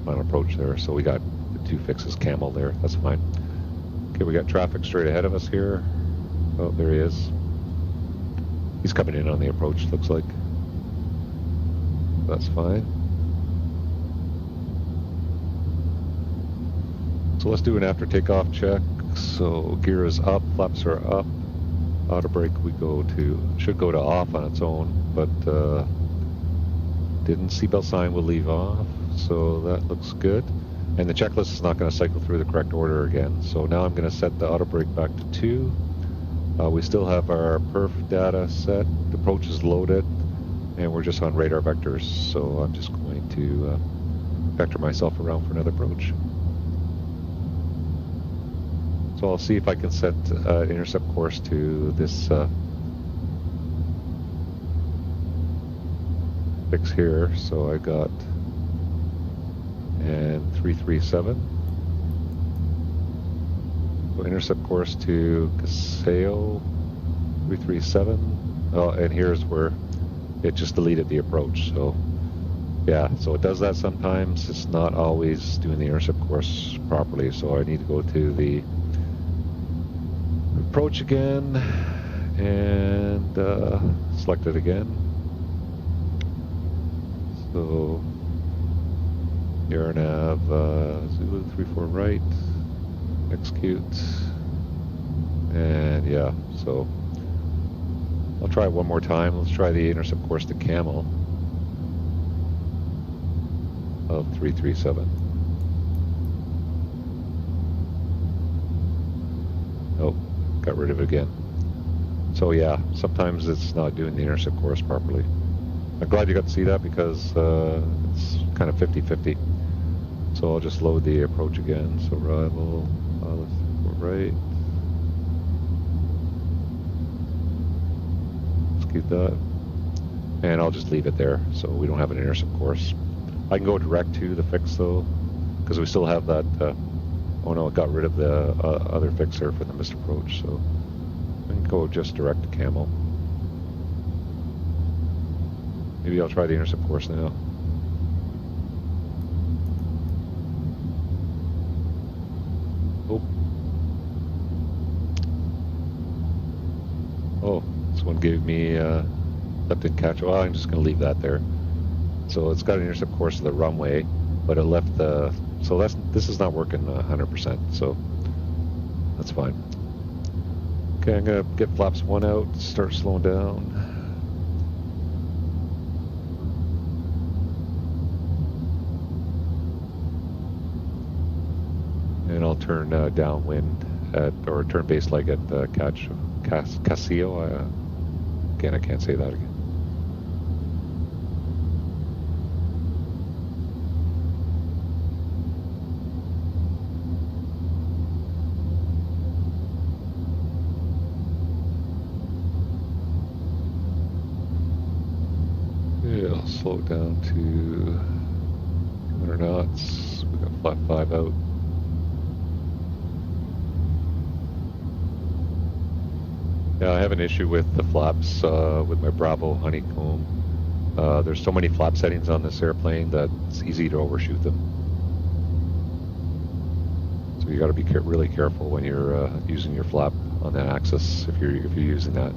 final approach there. So we got the 2 fixes camel there. That's fine. Okay, we got traffic straight ahead of us here. Oh, there he is. He's coming in on the approach, looks like. That's fine. So let's do an after takeoff check. So gear is up, flaps are up. Auto brake should go to off on its own, but didn't seatbelt sign will leave off, so that looks good. And the checklist is not going to cycle through the correct order again. So now I'm going to set the auto brake back to 2. We still have our perf data set. The approach is loaded, and we're just on radar vectors. So I'm just going to vector myself around for another approach. So I'll see if I can set intercept course to this fix here. So I got and 337. So intercept course to Caseo 337. Oh, and here's where it just deleted the approach. So yeah, so it does that sometimes. It's not always doing the intercept course properly. So I need to go to the approach again and select it again. So here nav Zulu 34 right, execute, and yeah, so I'll try it one more time. Let's try the intercept course to Camel of 337. Oh, got rid of it again. So yeah, sometimes it's not doing the intercept course properly. I'm glad you got to see that because it's kind of 50-50. So I'll just load the approach again. So arrival, let's go right. Let's keep that. And I'll just leave it there so we don't have an intercept course. I can go direct to the fix though, because we still have that, oh no, it got rid of the other fixer for the missed approach, so I can go just direct to camo. Maybe I'll try the intercept course now. Oh, this one gave me that didn't catch. Well, I'm just going to leave that there. So it's got an intercept course to the runway, but it left the. So this is not working 100%. So that's fine. Okay, I'm going to get flaps 1 out. Start slowing down. And I'll turn downwind or turn base leg at Casio. Again, I can't say that again. Yeah, I'll slow it down to 200 knots. We got flat 5 out. Yeah, I have an issue with the flaps with my Bravo honeycomb. There's so many flap settings on this airplane that it's easy to overshoot them. So you got to be really careful when you're using your flap on that axis. If you're using that,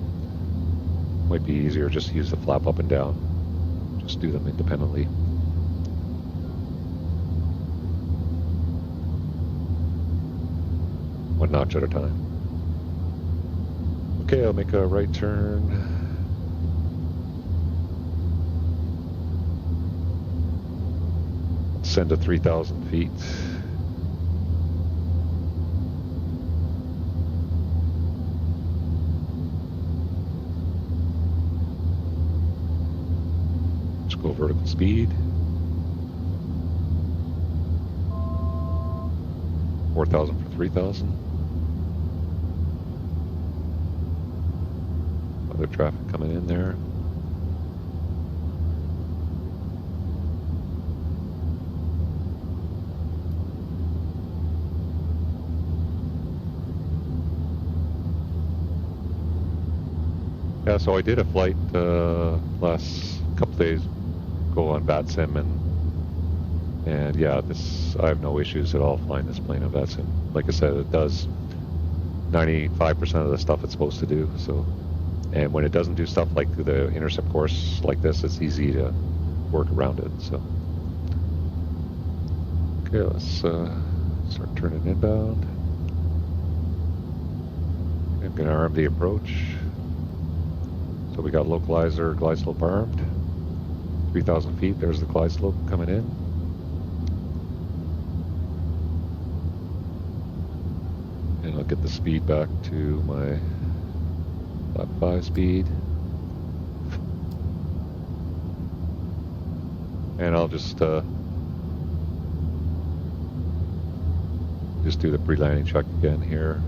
might be easier just to use the flap up and down. Just do them independently. One notch at a time. Okay, I'll make a right turn. Send to 3,000 feet. Just go vertical speed. 4,000 for 3,000. Other traffic coming in there. Yeah, so I did a flight last couple days ago on VATSIM, and yeah, I have no issues at all flying this plane on VATSIM. Like I said, it does 95% of the stuff it's supposed to do. So. And when it doesn't do stuff like the intercept course like this, it's easy to work around it. So, okay, let's start turning inbound. I'm going to arm the approach. So we got localizer, glide slope armed. 3,000 feet, there's the glide slope coming in. And I'll get the speed back to my Flat 5 speed. And I'll just do the pre-landing check again here.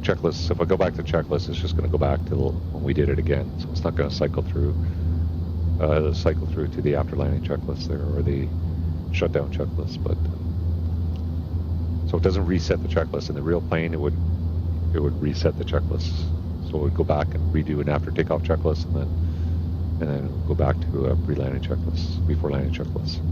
Checklist, if I go back to checklist, it's just going to go back to when we did it again. So it's not going to cycle through to the after landing checklist there, or the shutdown checklist. But so it doesn't reset the checklist. In the real plane, it would reset the checklist. So we'd go back and redo an after takeoff checklist, and then go back to a pre-landing checklist, before landing checklist.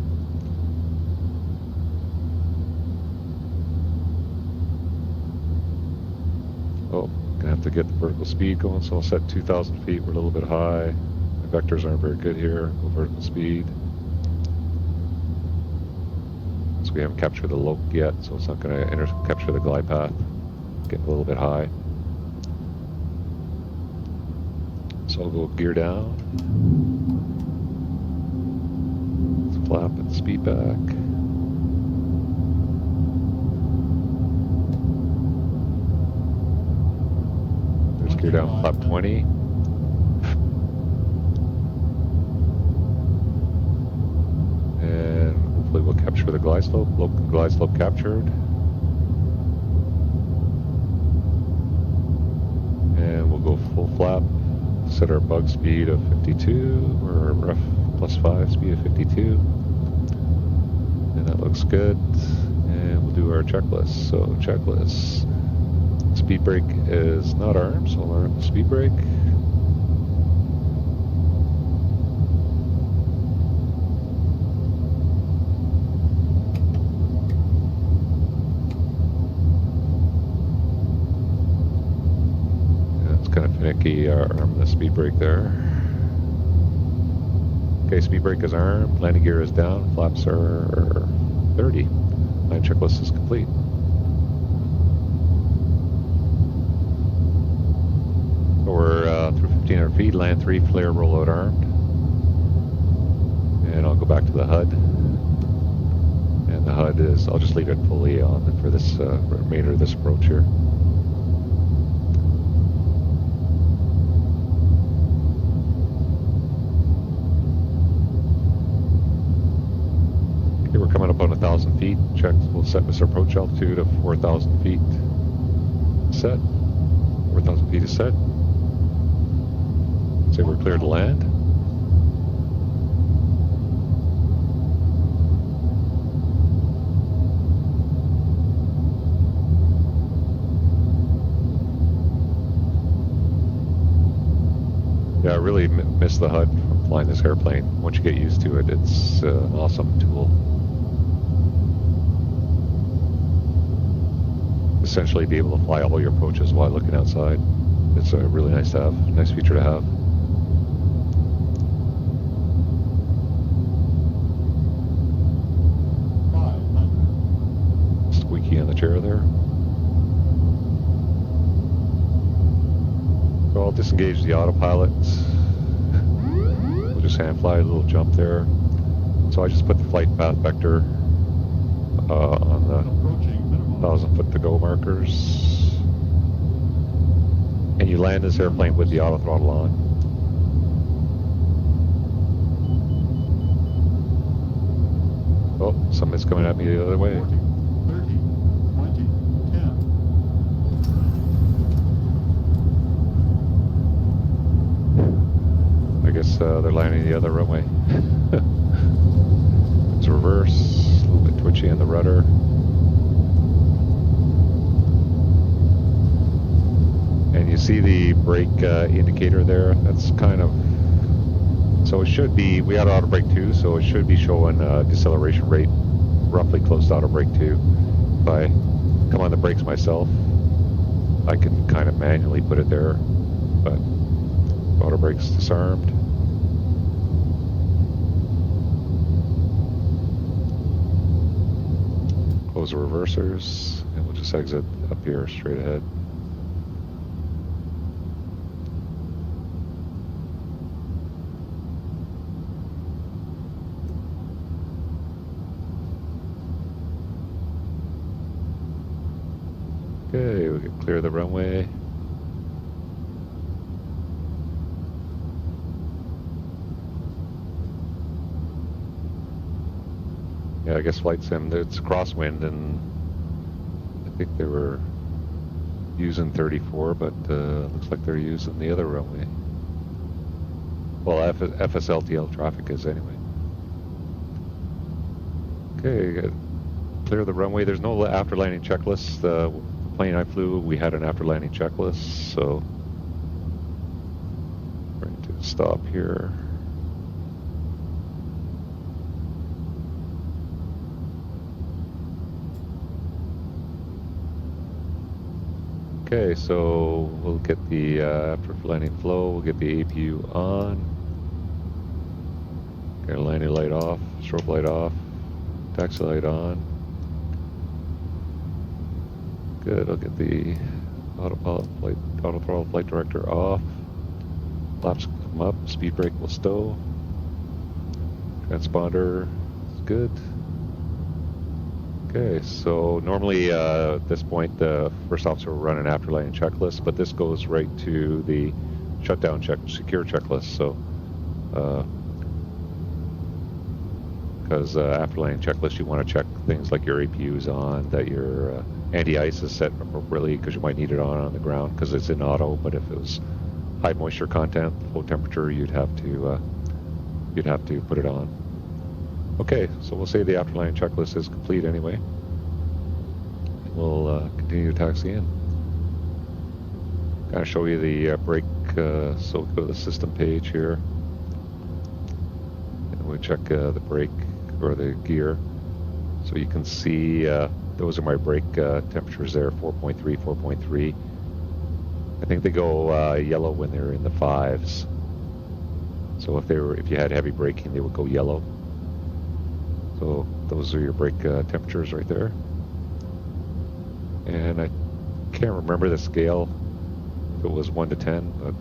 Oh, gonna have to get the vertical speed going, so I'll set 2,000 feet. We're a little bit high. My vectors aren't very good here. Go vertical speed. So we haven't captured the loc yet, so it's not gonna capture the glide path. Getting a little bit high. So I'll go gear down. Let's flap and speed back. down flap 20. And hopefully we'll capture the glide slope. Local glide slope captured. And we'll go full flap. Set our bug speed of 52, or rough +5 speed of 52. And that looks good. And we'll do our checklist. So checklist. Speed brake is not armed, so I'll arm the speed brake. Finicky arm the speed brake there. Okay, speed brake is armed, landing gear is down, flaps are 30. Line checklist is complete. So we're through 1,500 feet, land 3, flare, rollout armed. And I'll go back to the HUD. And the HUD is, I'll just leave it fully on for this remainder of this approach here. We're coming up on 1,000 feet. Check. We'll set this approach altitude of 4,000 feet. Set. 4,000 feet is set. Say we're clear to land. Yeah, I really miss the HUD from flying this airplane. Once you get used to it, it's an awesome tool. Essentially be able to fly all your approaches while looking outside. It's really nice to have, nice feature to have. Squeaky on the chair there. So I'll disengage the autopilot. We'll just hand fly a little jump there. So I just put the flight path vector on the 1,000 foot to go markers. And you land this airplane with the auto throttle on. Oh, somebody's coming at me the other way. 40, 30, 20, 10. I guess they're landing the other runway. It's reverse, a little bit twitchy on the rudder. And you see the brake indicator there. That's kind of, so it should be, we had auto brake 2, so it should be showing deceleration rate roughly close to auto brake 2. If I come on the brakes myself, I can kind of manually put it there, but auto brakes disarmed. Close the reversers, and we'll just exit up here straight ahead. Okay, we can clear the runway. Yeah, I guess flight sim, it's crosswind, and I think they were using 34, but looks like they're using the other runway. Well, FSLTL traffic is anyway. Okay, clear the runway. There's no after landing checklist. The plane I flew, we had an after landing checklist, so we're going to stop here. Okay, so we'll get the after landing flow, we'll get the APU on. Get a landing light off, strobe light off, taxi light on. Good, I'll get the auto throttle flight director off. Flaps come up, speed brake will stow. Transponder is good. Okay, so normally at this point the first officer will run an after-landing checklist, but this goes right to the shutdown secure checklist. So, because after-landing checklist, you want to check things like your APU's on, that your anti-ice is set appropriately, because you might need it on the ground because it's in auto. But if it was high moisture content, low temperature, you'd have to put it on. Okay, so we'll say the after-landing checklist is complete anyway. We'll continue to taxi in. Kind of show you the brake, so we'll go to the system page here. And we'll check the brake or the gear. So you can see those are my brake temperatures there, 4.3, 4.3. I think they go yellow when they're in the 5s. So if you had heavy braking, they would go yellow. So those are your brake temperatures right there. And I can't remember the scale, if it was 1 to 10. But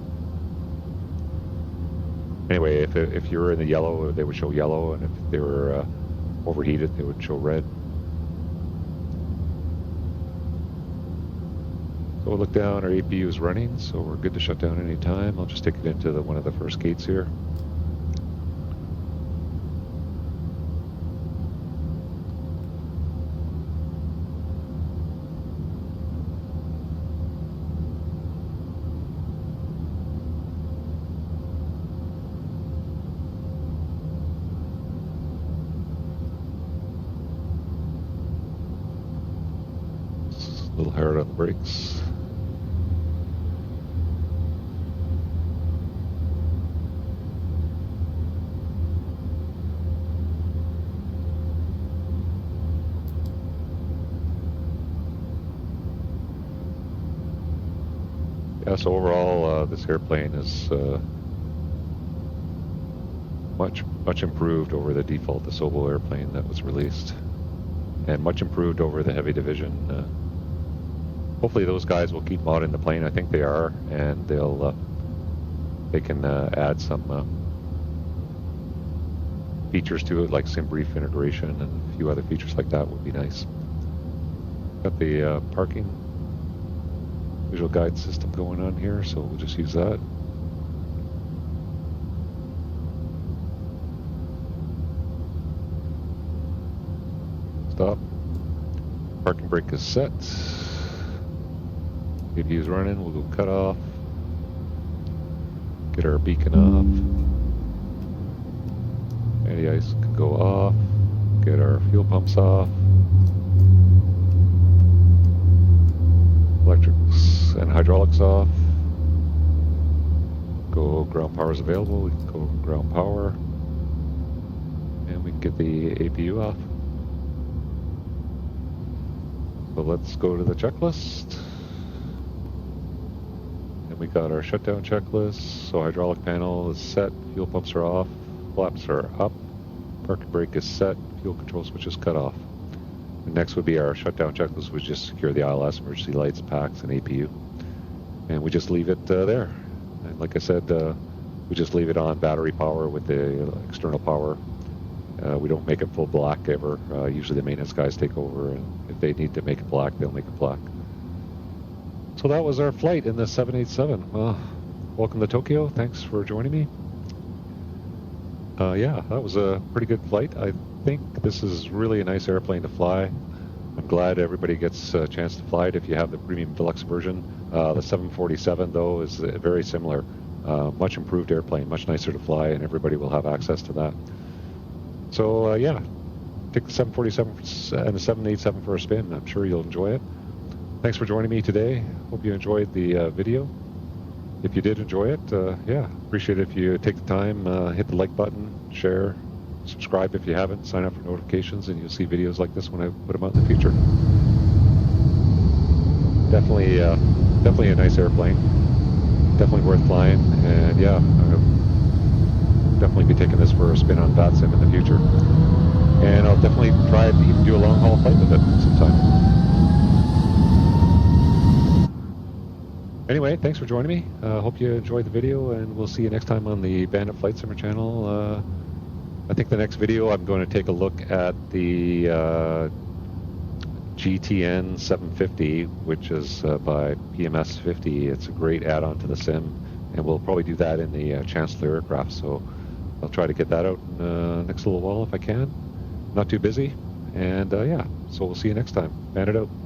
anyway, if you were in the yellow, they would show yellow, and if they were overheated, they would show red. So we'll look down, our APU is running, so we're good to shut down any time. I'll just take it into one of the first gates here. A little hard on the brakes. Yeah, so overall, this airplane is much improved over the default DeSoto airplane that was released, and much improved over the heavy division. Hopefully those guys will keep modding the plane. I think they are, and they can add some features to it, like SimBrief integration and a few other features like that would be nice. Got the parking visual guide system going on here, so we'll just use that. Stop. Parking brake is set. APU is running, we'll go cut off. Get our beacon off. Anti-ice can go off. Get our fuel pumps off. Electrics and hydraulics off. Go ground power is available, we can go ground power. And we can get the APU off. So let's go to the checklist. And we got our shutdown checklist. So hydraulic panel is set, fuel pumps are off, flaps are up, parking brake is set, fuel control switch is cut off. And next would be our shutdown checklist, which just secure the ILS, emergency lights, packs, and APU. And we just leave it there. And like I said, we just leave it on battery power with the external power. We don't make it full black ever. Usually the maintenance guys take over, and if they need to make it black, they'll make it black. So that was our flight in the 787. Welcome to Tokyo. Thanks for joining me. Yeah, that was a pretty good flight. I think this is really a nice airplane to fly. I'm glad everybody gets a chance to fly it if you have the premium deluxe version. The 747, though, is very similar. Much improved airplane, much nicer to fly, and everybody will have access to that. So, yeah, take the 747 and the 787 for a spin. I'm sure you'll enjoy it. Thanks for joining me today. Hope you enjoyed the video. If you did enjoy it, yeah, appreciate it if you take the time, hit the like button, share, subscribe if you haven't, sign up for notifications, and you'll see videos like this when I put them out in the future. Definitely a nice airplane. Definitely worth flying, and yeah, I'll definitely be taking this for a spin on VATSIM in the future. And I'll definitely try to even do a long haul flight with it sometime. Anyway, thanks for joining me. Hope you enjoyed the video, and we'll see you next time on the Bandit Flight Simmer channel. I think the next video I'm going to take a look at the GTN 750, which is by PMS 50. It's a great add-on to the sim, and we'll probably do that in the Chancellor aircraft. So I'll try to get that out in the next little while if I can. Not too busy, and yeah. So we'll see you next time. Man it out.